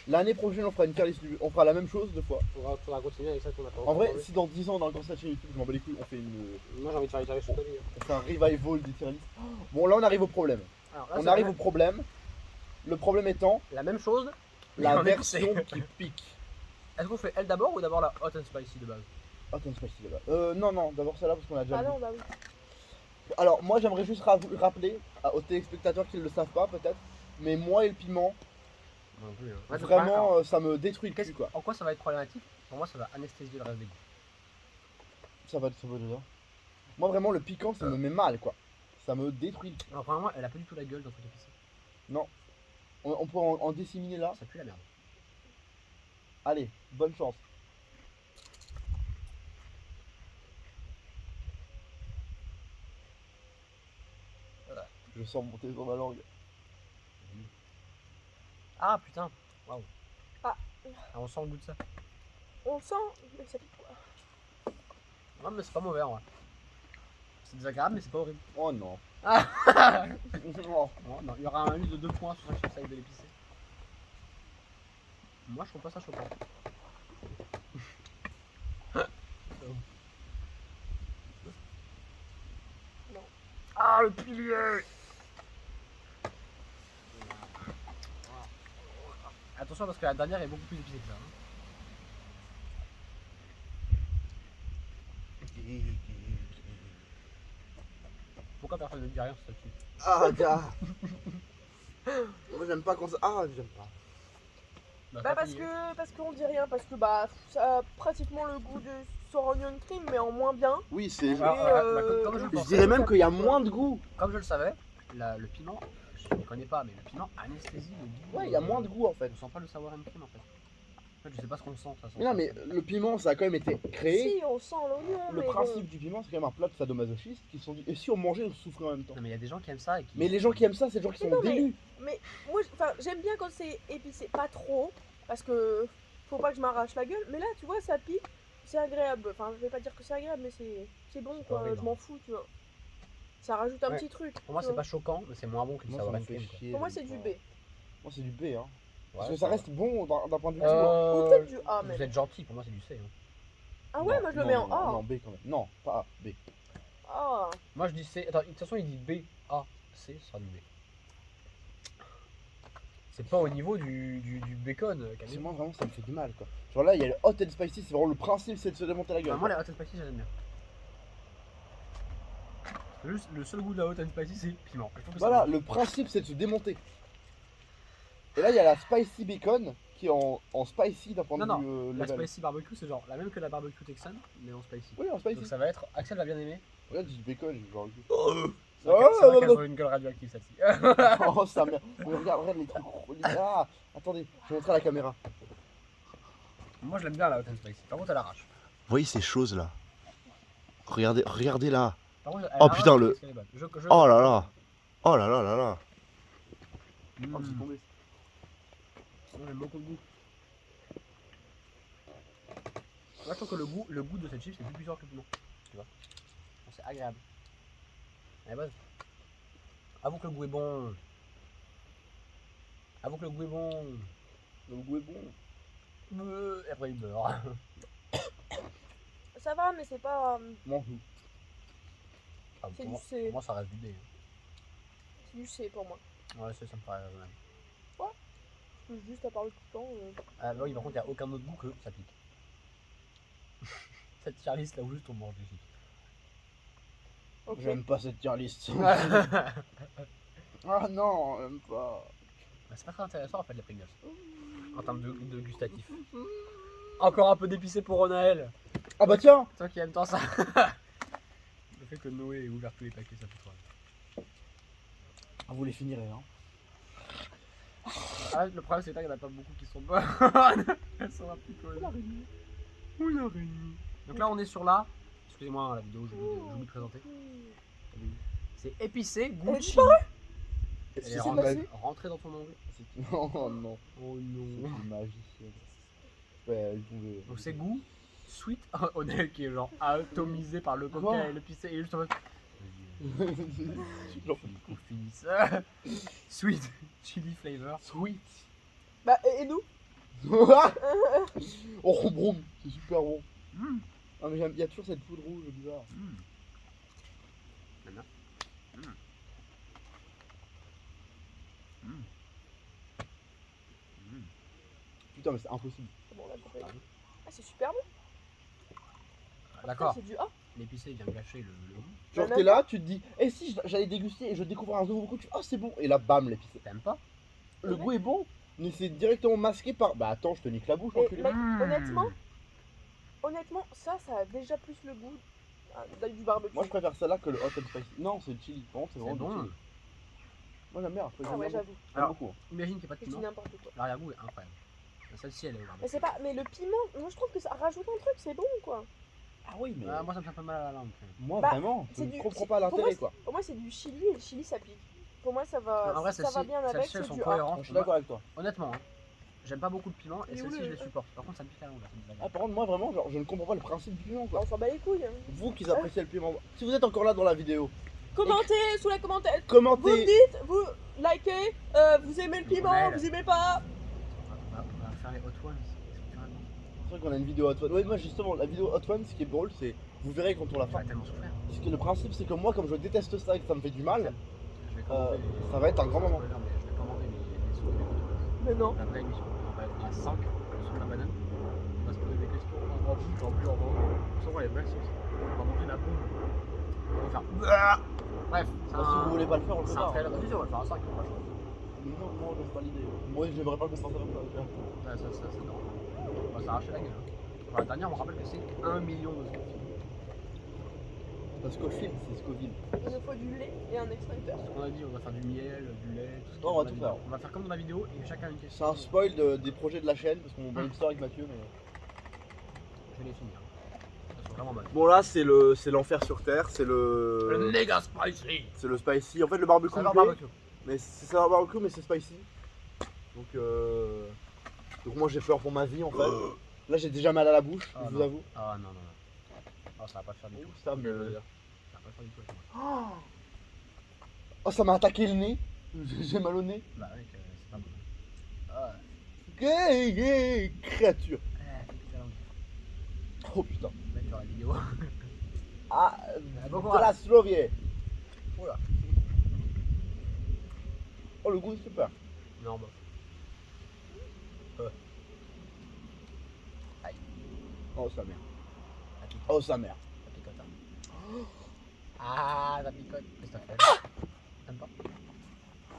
L'année prochaine, on fera une tier list, on fera la même chose deux fois. Faudra continuer avec ça qu'on a pas En vrai, entendu. si dans 10 ans on a encore cette chaîne YouTube, je m'en bats les couilles, on fait une, Moi j'ai envie de faire les tarifs toute la vie. on fait un revival des tier list. Bon, là on arrive au problème. Alors, là, On c'est arrive la au problème. Le problème étant la même chose, mais la en épicé. version qui pique. Est-ce qu'on fait elle d'abord ou d'abord la hot and spicy de base? Attends, c'est pas ici là-bas. Non, d'abord celle-là parce qu'on a déjà ah vu. non, bah oui. Alors, moi j'aimerais juste rappeler aux téléspectateurs qui ne le savent pas peut-être, mais moi et le piment, Non plus. Hein. vraiment ça me détruit le cul quoi. En quoi ça va être problématique? Pour moi, ça va anesthésier le reste des goûts. Ça va déjà. Moi vraiment le piquant ça me met mal quoi. Ça me détruit le cul. Alors, premièrement, elle a pas du tout la gueule d'un truc épicé. Non. On pourrait en disséminer là. Ça pue la merde. Allez, bonne chance. Je sens monter sur ma langue. Ah putain, waouh. Ah. On sent le goût de ça. On sent, mais ça pique quoi. Ouais, mais c'est pas mauvais en vrai. C'est désagréable, mais c'est pas horrible. Oh non. Ah. Oh. Non, il y aura un malus de 2 points sur un chips avec de l'épicé. Moi, je trouve pas ça choquant. Non. Ah, le pilier! Attention parce que la dernière est beaucoup plus épicée que ça. Hein. Pourquoi personne ne dit rien sur cette chips? Ah gars. Moi j'aime pas quand ça. Ah j'aime pas. Bah parce qu'on dit rien, parce que bah ça a pratiquement le goût de sour onion cream, mais en moins bien. Oui c'est. Comme je le Je pensais, dirais même qu'il y a moins de goût. comme je le savais, le piment, je ne connais pas, mais le piment anesthésie le goût. Ouais, il y a moins de goût en fait. On sent pas le savoir and cream en fait. En fait, je sais pas ce qu'on sent. Ça sent Mais non, mais le piment ça a quand même été créé. Si, on sent l'oignon, Le mais principe bon. du piment c'est quand même un plat de sadomasochistes qui se sont dit et si on mangeait on souffrait en même temps. Non, mais il y a des gens qui aiment ça et qui. Mais les gens qui aiment ça c'est des gens qui Mais sont non, mais- délus. Mais moi, j'aime bien quand c'est épicé, pas trop, parce que faut pas que je m'arrache la gueule. Mais là, tu vois, ça pique, c'est agréable. Enfin, je vais pas dire que c'est agréable, mais c'est bon, quoi. horrible, Je m'en fous, tu vois. Ça rajoute un Ouais. petit truc. Pour moi, tu c'est vois. pas choquant, mais c'est moins bon que le Moi ça savoir me and fait cream. Quoi. chier. Pour moi, j'aime c'est du pas. B. Moi c'est du B hein. Parce Ouais, que ça va. reste bon d'un point de vue goût. hein. Ou peut-être du A, Vous même. êtes gentil, pour moi, c'est du C. Hein. Ah ouais, Non, moi je le non, mets non, en A. Non, B quand même. Non, pas A, B. Ah. Moi, je dis C. Attends, de toute façon, il dit B, A, C, ce sera du B. C'est pas au niveau du bacon, Parce que Camille. moi vraiment ça me fait du mal quoi. Genre là il y a le hot and spicy, c'est vraiment le principe c'est de se démonter la gueule. Moi, les hot and spicy, j'aime bien. Juste, le seul goût de la hot and spicy, c'est le piment. Je trouve que Voilà, c'est le principe c'est de se démonter. Et là il y a la spicy bacon qui est en spicy d'un point de Non, vue la level. spicy barbecue, c'est genre la même que la barbecue texane, mais en spicy. Oui en spicy. Donc ça va être. Axel va bien aimer. Regarde du bacon, j'ai genre le goût. C'est vrai qu'elles ont une gueule radioactive, celle-ci. Oh ça merde. Regarde les trucs. Ah, attendez, je vais montrer à la caméra. Moi, je l'aime bien la hot and spicy. Par contre, elle arrache. Vous voyez ces choses là. Regardez là. Par contre, elle Oh, arrache putain, parce le- qu'elle est bonne. Oh là là. Oh là là là là. Mmh. Oh, c'est tombé. Moi, j'aime beaucoup le goût. Moi, je trouve que le goût de cette chip, c'est plus puissant que le piment. Tu vois. Donc, c'est agréable. À la base. Avoue que le goût est bon. Avoue que le goût est bon. Le goût est bon. Et après il meurt. Ça va, mais c'est pas. M'en fous. Ah, C'est pour du moi- C. Pour moi ça reste du D. C'est du C pour moi. Ouais, ça me paraît raisonnable. Juste à part le piquant. Ah bah oui, par contre, il n'y a aucun autre goût que ça pique. Cette tier list là où juste on mange des chips. Ok. J'aime pas cette tier list. Bah, Ah non, j'aime pas. c'est pas très intéressant en fait, les Pringles. En termes de gustatif. Encore un peu d'épicé pour Ronaël. Ah bah tiens. Toi qui aimes tant ça. Le fait que Noé ait ouvert tous les paquets, ça fait trop. Ah, vous les finirez, hein. Ah, le problème c'est qu'il n'y en a pas beaucoup qui sont bonnes. Elles sont un peu connes. Une araignée. Donc là on est sur la. Excusez-moi la vidéo, j'oublie de présenter. C'est épicé, goût Elle est chili. Elle Qu'est-ce est qui s'est rentrée, passé rentrée dans ton onglet. Non, non. Oh C'est non. une magicienne. Ouais, ils vont Donc c'est goût sweet. Onel qui est genre atomisé par le coca Quoi et le pissé. Et juste en mode. Genre, Qu'on finisse. Sweet chili flavor. sweet. Bah, et nous Oh, broum, c'est super bon. Mm. Ah, mais il y a toujours cette poudre rouge bizarre. J'aime bien. Putain, mais c'est impossible. Bon, on a compris. Ah, c'est super bon. D'accord. C'est du A. L'épicé vient gâcher le goût. Genre, Bah, t'es même là, tu te dis, et si j'allais déguster et je découvre un nouveau goût, tu fais, oh, c'est bon. Et là, bam, l'épicé. T'aimes pas? Le Ouais. goût est bon, mais c'est directement masqué par. Bah, attends, je te nique la bouche, Et enculé. mec, honnêtement, ça a déjà plus le goût du barbecue. Moi, je préfère celle-là que le hot and spicy. Non, c'est le chili. Par contre, c'est C'est vraiment bon. du chili. Moi, j'aime bien. Ah ouais, j'avoue. J'aime Alors, beaucoup. Imagine qu'il n'y a pas de Je dis piment. n'importe quoi. L'arrière-goût est incroyable. Celle-ci elle est ouverte. Mais c'est pas. Mais le piment, moi je trouve que ça rajoute un truc, c'est bon quoi. Ah oui, mais. Moi ça me fait un peu mal à la langue. Moi, Bah, vraiment, je c'est ne du- comprends c'est- pas pour moi, l'intérêt, quoi. Pour moi, c'est du chili et le chili ça pique. Pour moi, ça va, En vrai, ça va celles-ci bien avec, elles c'est sont du A. cohérentes. Je suis d'accord avec toi. Honnêtement, hein, j'aime pas beaucoup le piment et Et celle-ci où je le- les supporte. Par contre ça me pique à la langue. Ça me Ah, désagréable. par contre, moi, vraiment, genre, je ne comprends pas le principe du piment, quoi. On s'en bat les couilles. Hein. Vous qui appréciez le piment, si vous êtes encore là dans la vidéo, Commentez sous les commentaires. Vous me commentez. dites, vous likez, vous aimez le piment, Ronald. vous aimez pas. On va faire les hot ones. Qu'est-ce que tu racontes? C'est vrai qu'on a une vidéo Hot One. Ouais, moi, justement, la vidéo Hot One, ce qui est drôle, c'est. Vous verrez quand on la Tu fera. vas tellement souffrir. Parce que le principe, c'est que moi, comme je déteste ça et que ça me fait du mal, Je vais commenter les- ça va être un grand moment. Mais je vais commenter les sous les hot ones. Mais non. La vraie émission, on va être à 5 sur la banane. On va se poser des questions. En plus, on va les vraies sauces. On va manger la bombe. On va faire. Bref, c'est Enfin, si vous voulez pas le faire, on le fait c'est un pas. trailer. Vas-y, on va le faire à 5. Non, moi, j'aime pas l'idée. Moi, j'aimerais pas qu'on fasse ça comme ça. Ça, c'est drôle. On va s'arracher la gueule. Enfin, la dernière, on rappelle que c'est 1 million de Scofield. Parce qu'au film, c'est Scoville. Il nous faut du lait et un extracteur. On a dit, on va faire du miel, du lait, tout ce Non, on va dans la tout vidéo. faire. On va faire comme dans la vidéo et chacun une C'est question. un spoil des projets de la chaîne, parce qu'on brainstorm avec Mathieu, mais. Je vais les finir. Elles sont vraiment bonnes. Bon, là, c'est l'enfer sur terre, c'est Le méga spicy. C'est le spicy. En fait, le barbecue, Ça me va plaît, barbecue. mais c'est ça barbecue, mais c'est spicy. Donc moi, j'ai peur pour ma vie, en fait. Là, j'ai déjà mal à la bouche, Ah, je vous non. avoue. Ah non, non, non. Oh, ça va pas le faire du tout. Ça me- Je vais le dire. Ça va pas le faire du tout avec moi. Oh, ça m'a attaqué le nez. J'ai mal au nez. Bah, mec, c'est pas bon. Ah, Gay, créature. pique la langue. Oh putain. Mec, sur la vidéo. Ah, bon de courage. la Slovie. Oula. Oh, le goût est super. Non, bah. Aïe, Oh, sa mère. ça picote. Oh, sa mère. Ça picote, hein. Ah, ça picote. Qu'est-ce que t'as fait? T'aimes pas?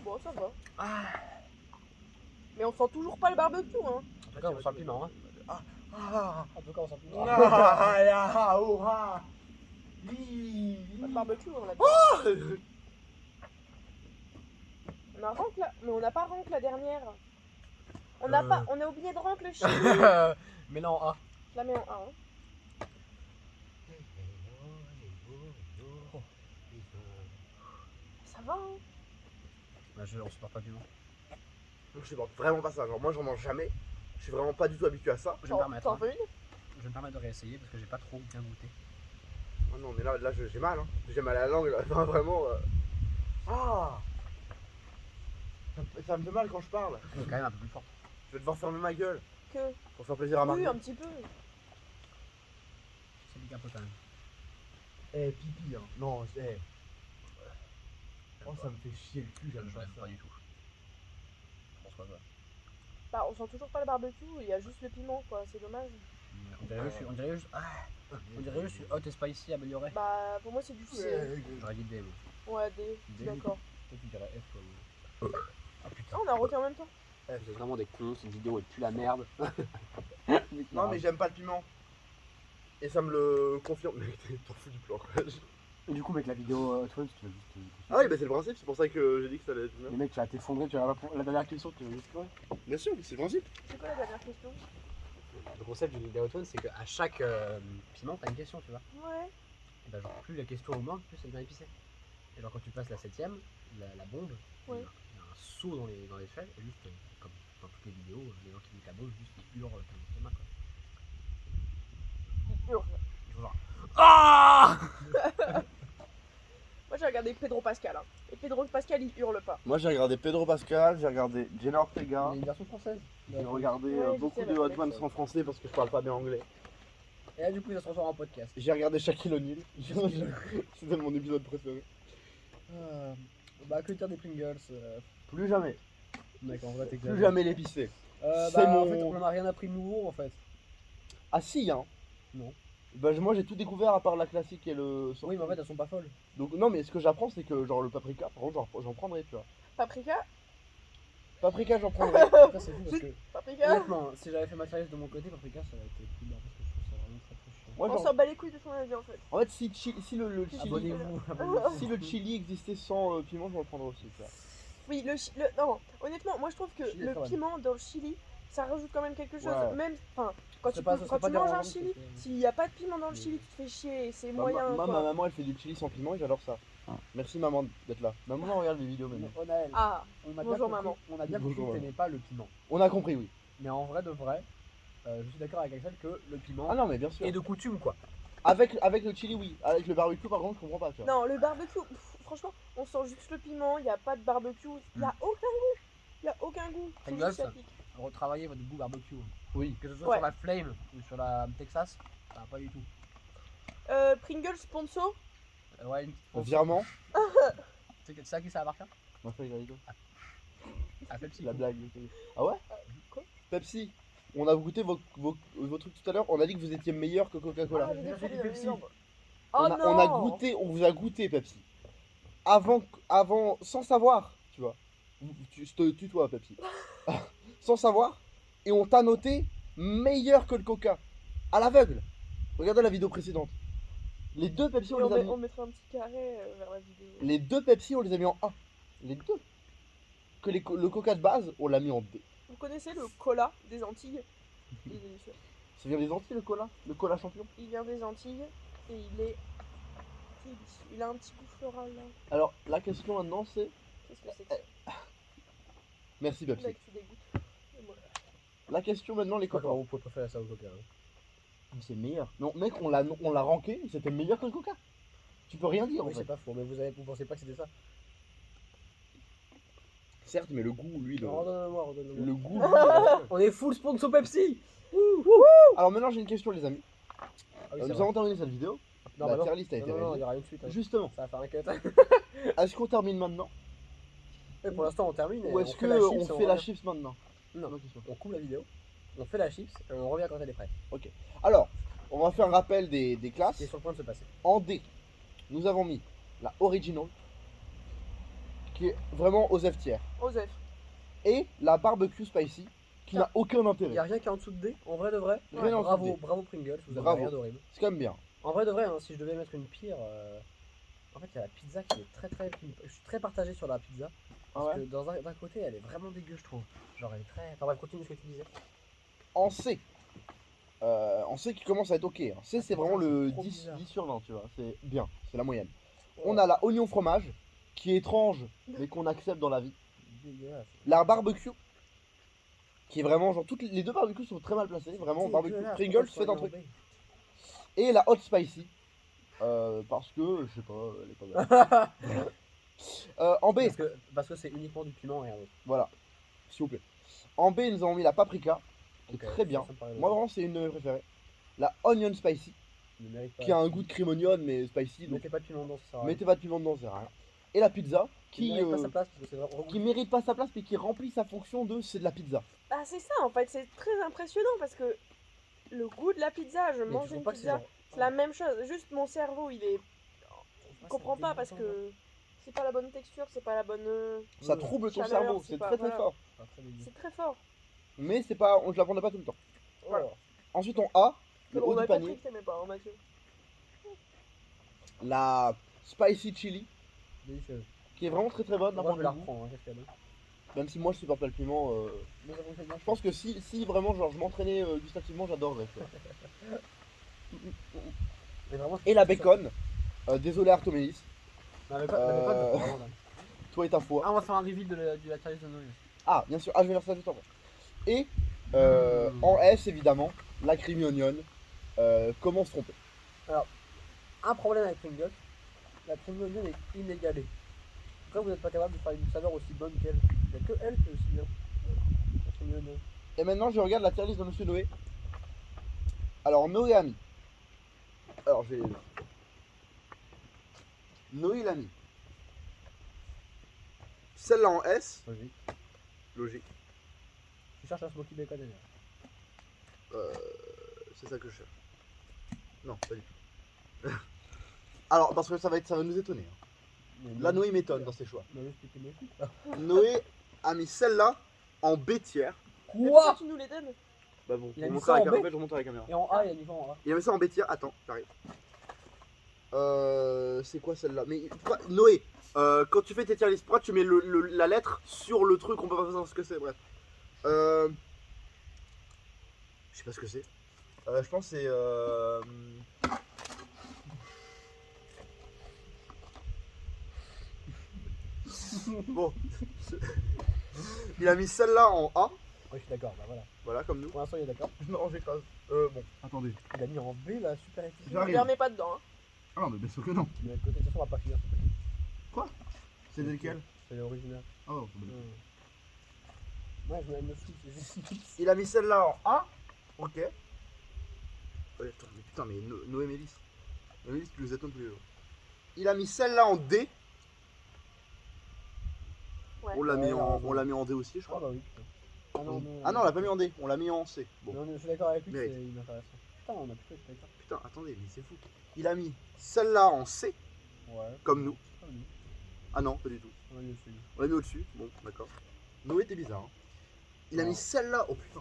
Bon, ça va. Ah. Mais on sent toujours pas le barbecue, hein. En tout cas, on sent le piment, hein. Ah, En tout cas, on sent le piment. ah, oh, ah. Pas de barbecue, on l'a pas. On a rank là, mais on n'a pas rank la dernière. On a pas, on a oublié de rank le chili. Mais là en A. Je la mets en A. Hein. Ça va, hein. Bah, on supporte pas le piment. Je supporte vraiment pas ça. Genre, moi, j'en mange jamais. Je suis vraiment pas du tout habitué à ça. Je vais me permettre. T'en Hein. veux une? Je vais me permettre de réessayer parce que j'ai pas trop bien goûté. Ah non, mais là j'ai mal, hein. J'ai mal à la langue, là. Enfin, vraiment. Ah ça me fait mal quand je parle. C'est quand même un peu plus fort. Je vais devoir fermer ma gueule Que pour faire plaisir à oui, Marie. un petit peu. Ça pique un peu quand même. Eh, pipi, hein. Non, oh, ça me fait chier le cul, j'aime pas ça. Pas du tout. François, ouais. Bah, on sent toujours pas le barbecue, il y a juste le piment, quoi. C'est dommage. On dirait juste, on dirait juste hot et spicy amélioré. Bah, pour moi, c'est du C. J'aurais dit D, moi. Ouais, D. D. D'accord. Toi, tu dirais F, toi. Ah putain. Ah, on a requin en même temps. Vous êtes vraiment des cons, cette vidéo elle pue la merde. Non, mais j'aime pas le piment. Et ça me le confirme. Mais t'en fous du plan, quoi. Et du coup, mec, la vidéo, toi, tu vas juste. Ah oui, bah c'est le principe, c'est pour ça que j'ai dit que ça allait être bien. Les mecs, tu vas t'effondrer, tu vas la dernière question, tu vas juste pleurer. Bien sûr, c'est le principe. C'est quoi la dernière question? Le concept du vidéo One, c'est qu'à chaque piment, t'as une question, tu vois. Ouais. Et bah, genre, plus la question augmente, plus c'est bien épicé. Et genre, quand tu passes la 7ème, la bombe, Ouais. il y a un saut dans les échelles, et juste, comme dans toutes les vidéos, les gens qui niquent la bombe, juste ils hurlent dans le stomac, quoi. Il hurle. Ils font genre. Ah. Moi, j'ai regardé Pedro Pascal. Hein. Et Pedro Pascal, il hurle pas. Moi j'ai regardé Pedro Pascal, j'ai regardé Jenna Ortega, Il y a une version française. j'ai regardé Ouais, je beaucoup sais, de la Hot collection. Ones en français parce que je parle pas bien anglais. Et là, du coup, il va se transformer en podcast. J'ai regardé Shaquille O'Neal, c'était mon épisode préféré. Bah, que dire des Pringles. Plus jamais, Mec, en vrai, t'es plus jamais l'épicé. Bah, C'est en mon- fait, on en a rien appris de nouveau, en fait. Ah si, hein. Non. Bah moi j'ai tout découvert à part la classique et le... Oui, mais en fait, elles sont pas folles. Donc non, mais ce que j'apprends c'est que genre le paprika, par contre j'en prendrai, tu vois. Paprika. Paprika j'en prendrai. Ça, c'est fou parce que, Paprika. honnêtement, si j'avais fait ma carrière de mon côté, Paprika, ça aurait été plus bas parce que je trouve ça vraiment très très chiant. Moi, On j'en- s'en bat les couilles de son avis en fait. En fait si le chili... Abonnez-vous, Si le chili existait sans piment, je le prendrais aussi, tu vois. Oui, non, honnêtement, moi je trouve que Chili est le très bon. piment dans le chili, ça rajoute quand même quelque chose. Ouais. Même, enfin, quand C'est tu, pas- peux- c'est quand pas tu manges un dérangeant, chili, parce que- s'il n'y a pas de piment dans le Mais- chili, tu te fais chier, c'est Bah, moyen. ma quoi. maman elle fait du chili sans piment et j'adore ça. Merci maman d'être là. Maman regarde les vidéos maintenant. Onaël, Ah, on a bien bonjour, compris, maman. on a bien compris Bonjour, que t'aimais pas le piment. On a compris, oui. Mais en vrai de vrai, je suis d'accord avec Axel que le piment Ah non mais bien sûr. est de coutume, quoi. Avec le chili oui. Avec le barbecue par contre je comprends pas, tu vois. non, le barbecue, franchement, on sent juste le piment, il n'y a pas de barbecue, il n'y a aucun goût. Il n'y a aucun goût. Ça C'est gueule, juste ça. ça pique. Retravaillez votre goût barbecue. Oui. Que ce soit Ouais. sur la Flame ou sur la Texas, ça va pas du tout. Pringles sponsor. Ouais, une petite Virement. C'est ça qui ça va marcher. On a fait les Ah, Pepsi. La blague. Ah ouais Quoi Pepsi. On a goûté vos trucs tout à l'heure, on a dit que vous étiez meilleur que Coca-Cola. Ah, j'ai des J'ai dit problèmes, Pepsi. les jambes. on, Oh a, non. on a goûté, on vous a goûté Pepsi. Avant, sans savoir, tu vois. Je te tutoie Pepsi. Sans savoir. Et on t'a noté meilleur que le Coca. À l'aveugle. Regardez la vidéo précédente. Les deux Pepsi, on les a mis. On mettra un petit carré vers la vidéo. Les deux Pepsi, on les a mis en A. Les deux. Que le Coca de base, on l'a mis en D. Vous connaissez le cola des Antilles? Il est délicieux. Ça vient des Antilles le cola? Le cola champion? Il vient des Antilles et il est délicieux. Il a un petit goût floral là. Alors, la question maintenant c'est. Qu'est-ce que c'est que ça? Merci Pepsi. Mec, tu dégoûtes. Et moi. La question maintenant, les copains. Vous pouvez préférer ça au Coca. C'est meilleur. Non, mec, on l'a ranké, c'était meilleur que le Coca. Tu peux rien dire en Oui, fait. c'est pas faux, mais vous pensez pas que c'était ça? Certes, mais le goût, lui, Non, redonne-moi, redonne-moi. le goût. Lui, On est full sponsor Pepsi. Alors maintenant, j'ai une question, les amis. Ah oui, c'est Nous vrai. avons terminé cette vidéo. Non, la bah non. tier list a été Non, il y réalisée. aura une suite. Hein. Justement, Ça va faire un cut. est-ce qu'on termine maintenant Et pour l'instant, on termine. Et ou est-ce on fait la chips, qu'on et fait la revient. chips maintenant? Non. Ma question. On coupe la vidéo, on fait la chips et on revient quand elle est prête. Alors, on va faire un rappel des Ce qui est classes. sur le point de se passer. En D, nous avons mis la original, qui est vraiment aux F tiers, Osef. et la barbecue spicy, qui n'a aucun Il n'y a intérêt. rien qui est en dessous de D, en vrai de vrai. Rien en dessous de Bravo, D. bravo Pringles, vous avez Bravo. rien d'horrible. C'est quand même bien. En vrai de vrai, hein, si je devais mettre une pire, en fait il y a la pizza qui est très. Je suis très partagé sur la pizza. Ah Parce ouais. que d'un côté elle est vraiment dégueu je trouve. Genre elle est très. Enfin bref, continue ce que tu disais. En C, qui commence à être ok. Hein. C, c'est vraiment le trop 10, bizarre. 10 sur 20, tu vois. C'est bien, c'est la moyenne. On Ouais. a la oignon fromage, qui est étrange, mais qu'on accepte dans la vie. Dégueulasse. La barbecue, qui est vraiment genre toutes les deux barbecues sont très mal placées, vraiment barbecue. Dégueulasse, Pringles, pourquoi faites un tu vas truc. en B Et la hot spicy, Parce que, je sais pas, elle est pas bonne. En B, Parce que c'est uniquement du piment et rien d'autre. voilà, s'il vous plaît. En B, nous avons mis la paprika, qui Ok, est très bien. ça me paraît Moi, logique. vraiment, c'est une de mes préférées. La onion spicy, Ne mérite pas. qui a un goût de crème onion, mais spicy, donc Mettez pas de piment dedans, ça sert à rien. mettez pas de piment dedans, c'est rien. Et la pizza, Qui qui, mérite pas sa place parce que c'est vraiment. qui mérite pas sa place, mais qui remplit sa fonction de c'est de la pizza. Ah, c'est ça en fait, c'est très impressionnant parce que le goût de la pizza, je Mais mange tu trouves une pas que c'est pizza, genre. c'est la même chose. Juste mon cerveau, il comprend pas parce que c'est pas la bonne texture, c'est pas la bonne. Ça trouble ton Chaleur, cerveau, c'est c'est pas- très très voilà. fort. C'est très fort. Mais c'est pas, je la vendais pas tout le temps. Voilà. Ensuite, en A, le On haut du avait compris panier, que t'aimais pas, hein, Mathieu. la spicy chili, Délicieux. qui est vraiment très très bonne. d'un Moi point je vais de la vue goût. reprendre, hein, qu'est-ce qu'il y a d'autre. Même si moi je supporte pas le piment, Mais ça fonctionne bien. je pense que si vraiment genre, je m'entraînais gustativement, j'adorerais. tu vois. Mais vraiment, Et la bacon, désolé Artomélis, La bacon, vraiment dingue. toi et ta foi. Ah, on va faire un reveal de la tier list de Noël. Ah, bien sûr, ah, je vais faire ça juste après. Et en S, évidemment, la creamy onion. Comment se tromper? Un problème avec Pringles, la creamy onion est inégalée. Pourquoi vous n'êtes pas capable de faire une saveur aussi bonne qu'elle? Il n'y a que elle qui est aussi bien. La creamy onion. Et maintenant, je regarde la tier list de Monsieur Noé. Alors, Noé a mis. Alors, j'ai. Noé l'a mis. Celle-là en S. Logique. Logique. Tu cherches un smoky bacon d'ailleurs. C'est ça que je cherche. Non, pas du tout. Alors, parce que ça va nous étonner. hein. Là, Noé m'étonne dans ses choix. Noé a mis celle-là en B tiers. Mais pourquoi tu nous les donnes? Bah bon, Il a pour mis montrer ça à la en caméra, B en fait, je remonte à la caméra. Et en A, il y a du vent en A. Il a mis ça en B tiers. Attends, j'arrive. C'est quoi celle-là? Mais pourquoi- Noé, quand tu fais tes tier list, pourquoi tu mets la lettre sur le truc? On peut pas savoir ce que c'est, bref. Je sais pas ce que c'est. Je pense que c'est. Bon. Il a mis celle-là en A. Oui, je suis d'accord, bah voilà. Voilà, comme nous. Pour l'instant, il est d'accord. Non, j'écrase. Bon, attendez. Il a mis en B la super étiquette. J'arrive. Je remets pas dedans. Hein. Ah non, mais bien sûr que non. Mais de côté, de toute façon, on va pas finir. C'est lequel? C'est l'original. Ah non, c'est bon. Ouais, je me soucie, c'est juste une chips. Il a mis celle-là en A. Ok. Ouais, attends, mais putain, mais Noé Mélis. Noé Mélis, tu nous étonnes tous les jours. Il a mis celle-là en D. Ouais. On l'a mis, Ouais, en- non, on l'a mis en D aussi, je Ah crois. bah oui, putain. Ah non, non. Ah non, on l'a pas mis en D. On l'a mis en C. Bon. Non, je suis d'accord avec lui, Mérite. c'est inintéressant. Putain, on a plutôt été d'accord. Putain, attendez, mais c'est fou. Il a mis celle-là en C. Ouais. Comme nous. Ah oui, Ah non, pas du tout. on a mis aussi. On l'a mis au-dessus. Bon, d'accord. Noé, t'es bizarre. Hein. Il a mis celle-là. Oh putain.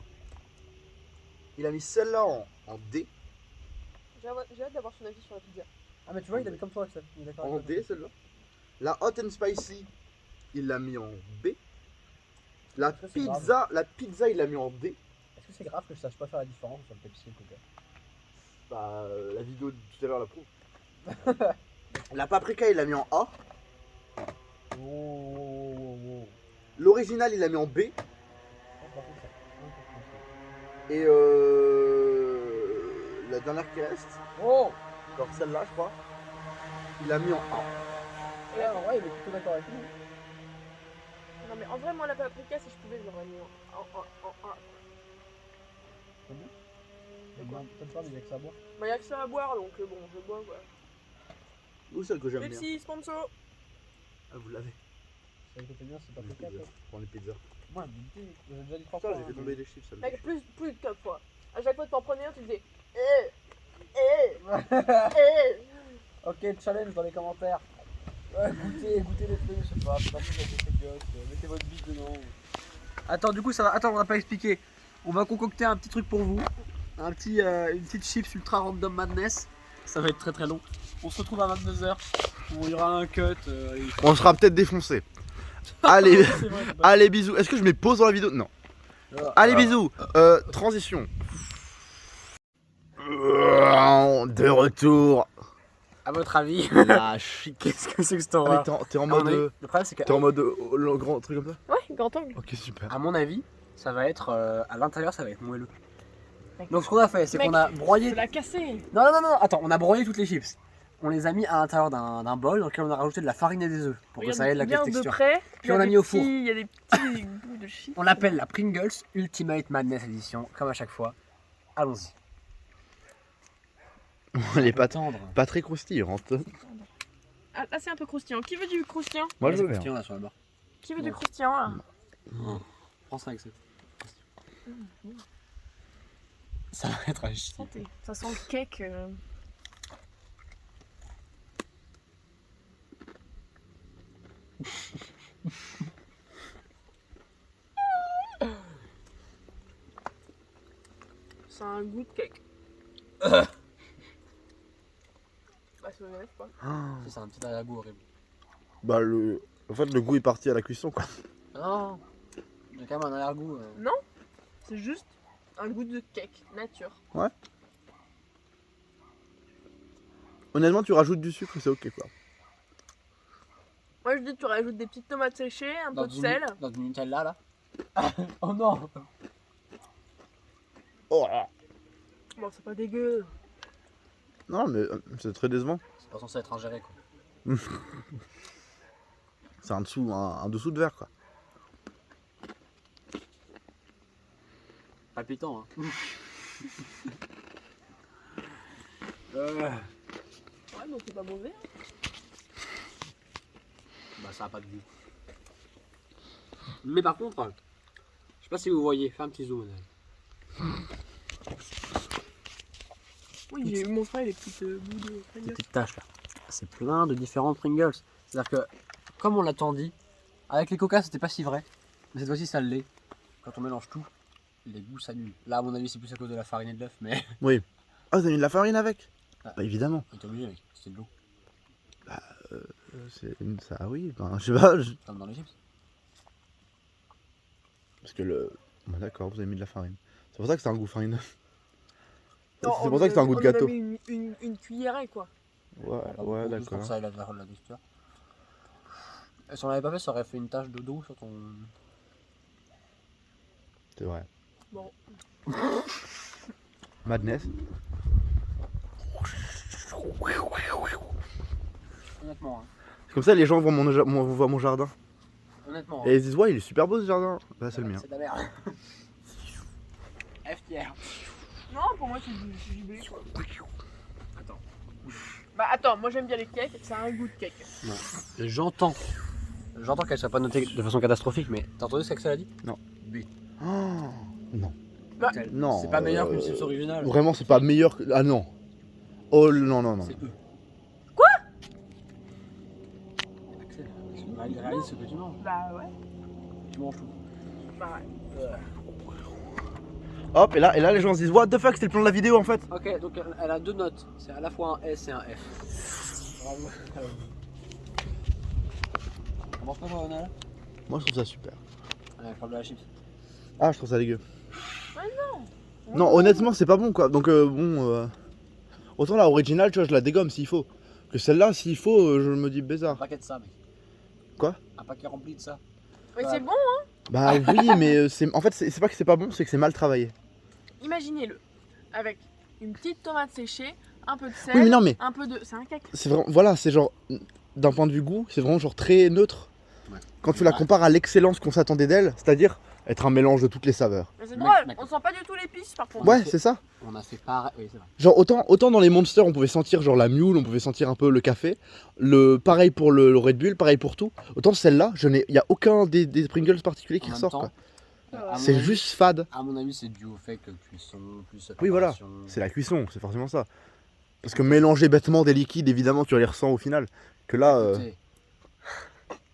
Il a mis celle-là en D. J'ai hâte d'avoir son avis sur la pizza. Ah, mais tu vois, il a mis comme toi, ça. Il est d'accord En avec toi. D, celle-là. La hot and spicy, il l'a mis en B. La Est-ce que c'est pizza, il l'a mis en D. Est-ce que c'est grave que je sache pas faire la différence entre le Pepsi et le Coca? Bah, la vidéo de tout à l'heure la prouve. La paprika, il l'a mis en A. Oh. L'original, il l'a mis en B. Et la dernière qui reste, Oh. genre celle-là, je crois, il l'a mis en A. Et là, en vrai, il est plutôt d'accord avec nous. Non mais en vrai moi la paprika si je pouvais je l'aurais mis en A. T'aimes pas, mais il y a que ça à boire. Bah y'a que ça à boire donc bon je bois quoi. Ou celle que j'aime bien. Pepsi, sponsor. Ah, vous l'avez. Celle que t'aimes bien, c'est pas Les Coca, pizzas. toi. Prends les pizzas. Moi, j'ai déjà dit 3 Putain, fois. j'ai fait hein, tomber des chips. Ça me Mec, fait plus de 4 fois. À chaque fois que t'en prenais un tu disais eh. Ok, challenge dans les commentaires. Goûtez les trucs, je sais pas, faites un truc avec ces gosses, mettez votre bite dedans. Attends, du coup, ça va. Attends, on n'a pas expliqué. On va concocter un petit truc pour vous. Une petite chips ultra random madness. Ça va être très très long. On se retrouve à 22h où il y aura un cut. On sera peut-être défoncé. Allez, C'est vrai, c'est pas- allez, bisous. Est-ce que je mets pause dans la vidéo? Non. Allez, bisous. Transition. De retour. À votre avis, La chic. qu'est-ce que c'est que cette Ah, mais horreur? t'es en À mon mode. avis, le problème, c'est que, T'es en mode le grand truc comme ça? Ouais, grand angle. Ok, super. à mon avis, ça va être à l'intérieur, ça va être moelleux. Donc, ce qu'on a fait, c'est Mec, qu'on a broyé. Tu l'as cassé. Non, attends, on a broyé toutes les chips. on les a mis à l'intérieur d'un bol dans lequel on a rajouté de la farine et des œufs pour que ça ait de la Regarde de texture. près. Puis on l'a mis au four. Il y a des petits bouts de chips. On l'appelle la Pringles Ultimate Madness Edition, comme à chaque fois. Allons-y. Elle est pas, tendre. pas très croustillante. Ah, là, c'est un peu croustillant. Qui veut du croustillant? Moi je veux bien. Tiens, là sur la barre. Qui veut du Non. croustillant là? Prends ça avec ça. Ça va être à chier. Santé. Ça sent le cake. C'est un goût de cake. Bah, c'est honnête quoi. C'est un petit arrière-goût horrible. Bah en fait le goût est parti à la cuisson quoi. Non, il y a quand même un arrière-goût. Non, c'est juste un goût de cake, nature. Honnêtement tu rajoutes du sucre c'est ok quoi. Moi je dis tu rajoutes des petites tomates séchées, un peu de sel. Dans du Nutella là. Oh non. Oh. Bon, c'est pas dégueu. Non mais c'est très décevant. C'est pas censé être ingéré quoi. C'est un dessous de verre quoi. Palpitant hein. Ouais, donc c'est pas mauvais. Bah ça a pas de goût. Mais par contre, je sais pas si vous voyez, fais un petit zoom. Oui, j'ai montré les petites bouts de Des Pringles. petites taches là. C'est plein de différentes Pringles. C'est-à-dire que, comme on l'a tant dit, avec les Coca c'était pas si vrai. Mais cette fois-ci ça l'est. Quand on mélange tout, les goûts s'annulent. Là à mon avis c'est plus à cause de la farine et de l'œuf, mais. Oui. Ah vous avez mis de la farine avec? Ah. Bah évidemment. On est obligé mec, c'est de l'eau. Ça oui, ben je sais pas. Comme dans les chips. Parce que le. Bon, d'accord, vous avez mis de la farine. C'est pour ça que c'est un goût farineux. Non, C'est pour ça que c'est un goût de gâteau. On a mis une cuillerée quoi. Ouais, Juste ouais, d'accord. pour ça il a de la texture. Et si on l'avait pas fait, ça aurait fait une tache de dos sur ton. C'est vrai. Bon. Madness. Honnêtement, hein. Comme ça, les gens voient mon jardin. Honnêtement. Et ils se disent, ouais, il est super beau ce jardin. Bah, c'est le mien. C'est de la merde. FTR. Non, pour moi c'est du gibier quoi. Attends. Bah attends, moi j'aime bien les cakes, ça a un goût de cake. J'entends qu'elle soit pas notée de façon catastrophique, mais t'as entendu ce qu'Axel a dit? Non. B. Oh, non. Bah, Non. C'est pas meilleur qu'une chips originale. Vraiment, c'est pas meilleur que. Ah non. Oh non, non, non. C'est eux. Axel, réalise ce que tu manges. Bah ouais. Tu manges tout. Bah ouais. Hop, et là, les gens se disent, what the fuck, c'était le plan de la vidéo en fait. Ok, donc elle a deux notes. C'est à la fois un S et un F. Bravo. On mange pas toi, Ronald? Moi, je trouve ça super. Ouais, comme de la chips. Ah, je trouve ça dégueu. Ouais, non. Non, honnêtement, c'est pas bon quoi. Donc, bon. Autant la originale, tu vois, je la dégomme s'il faut. Que celle-là, s'il faut, je me dis Un bizarre. paquet de ça, mec. Quoi? Un paquet rempli de ça. Mais c'est bon, Bah oui, mais en fait, c'est pas que c'est pas bon, c'est que c'est mal travaillé. imaginez-le. Avec une petite tomate séchée, un peu de sel, Oui, mais non, mais un peu de. C'est un cake. c'est vraiment. Voilà, c'est genre. D'un point de vue goût, c'est vraiment genre très neutre. Ouais. Quand tu la compares à l'excellence qu'on s'attendait d'elle, c'est-à-dire être un mélange de toutes les saveurs. Mais c'est Mec, drôle, mec. on sent pas du tout l'épice par contre. Ouais, c'est ça. On a fait pareil. Oui, c'est vrai. Genre autant dans les Monsters on pouvait sentir genre la mule, on pouvait sentir un peu le café. Pareil pour le Red Bull, pareil pour tout. Autant celle-là, il y a aucun des Pringles particuliers qui En même ressort temps, quoi. à mon C'est avis- juste fade. À mon avis, c'est dû au fait que cuisson plus. Oui, voilà. préparation. C'est la cuisson, c'est forcément ça. Parce que mélanger bêtement des liquides, évidemment, tu les ressens au final. Que là, Écoutez.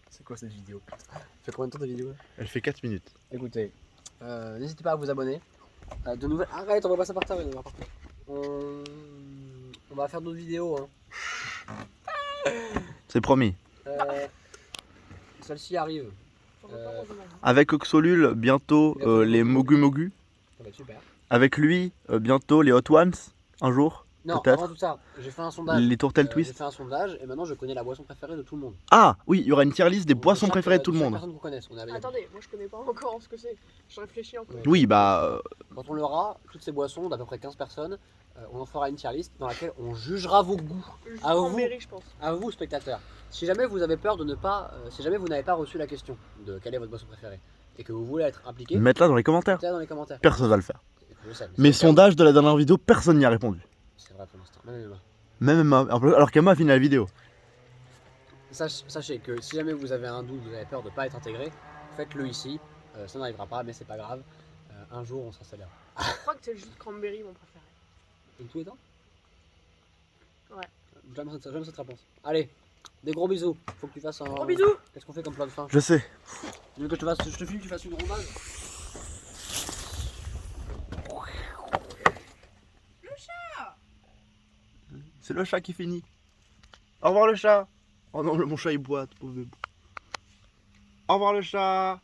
C'est quoi cette vidéo? Ça fait combien de temps ta vidéo là? elle fait 4 minutes. Écoutez, n'hésitez pas à vous abonner. De nouvelles. Arrête, on va pas ça par terre, on va partir. On va faire d'autres vidéos. Hein. C'est promis. Celle-ci arrive. J'en veux pas, moi, je m'en fous. Avec Oxolul, bientôt les Mogu Mogu. Ça va être super. Avec lui, bientôt les Hot Ones, un jour. Non, Peut-être. avant tout ça, j'ai fait un sondage. Les Tourtel J'ai Twist. fait un sondage et maintenant je connais la boisson préférée de tout le monde. Ah, oui, il y aura une tier list des boissons Chaque- préférées de tout le chaque monde. personne qu'on connaisse. On a- Attendez, moi je connais pas encore ce que c'est. Je réfléchis encore. Ouais. Oui, bah. Quand on l'aura, toutes ces boissons d'à peu près 15 personnes, on en fera une tier list dans laquelle on jugera vos goûts. Juste À vous. cranberry, je pense. À vous, spectateurs. Si jamais vous avez peur de ne pas, si jamais vous n'avez pas reçu la question de quelle est votre boisson préférée et que vous voulez être impliqué, Mettez-la dans les commentaires. mettez-la dans les commentaires. Personne va le faire. Je sais, Mes c'est sondages de la dernière vidéo, personne n'y a répondu. C'est vrai pour l'instant. Même Emma. Même Emma, alors qu'Emma a fini la vidéo. Sachez que si jamais vous avez un doute, vous avez peur de ne pas être intégré, faites-le ici. Ça n'arrivera pas, mais c'est pas grave. Un jour, on s'en salaire. Je crois que c'est le jus de cranberry mon préféré. De tous les temps Ouais. J'aime cette réponse. Allez, des gros bisous. Faut que tu fasses un. Gros bisous. Qu'est-ce qu'on fait comme plat de fin? Je sais. Tu veux que je te filme, tu fasses une rondade? C'est le chat qui finit. Au revoir le chat. Oh non, mon chat il boite, pauvre bébé. Au revoir le chat.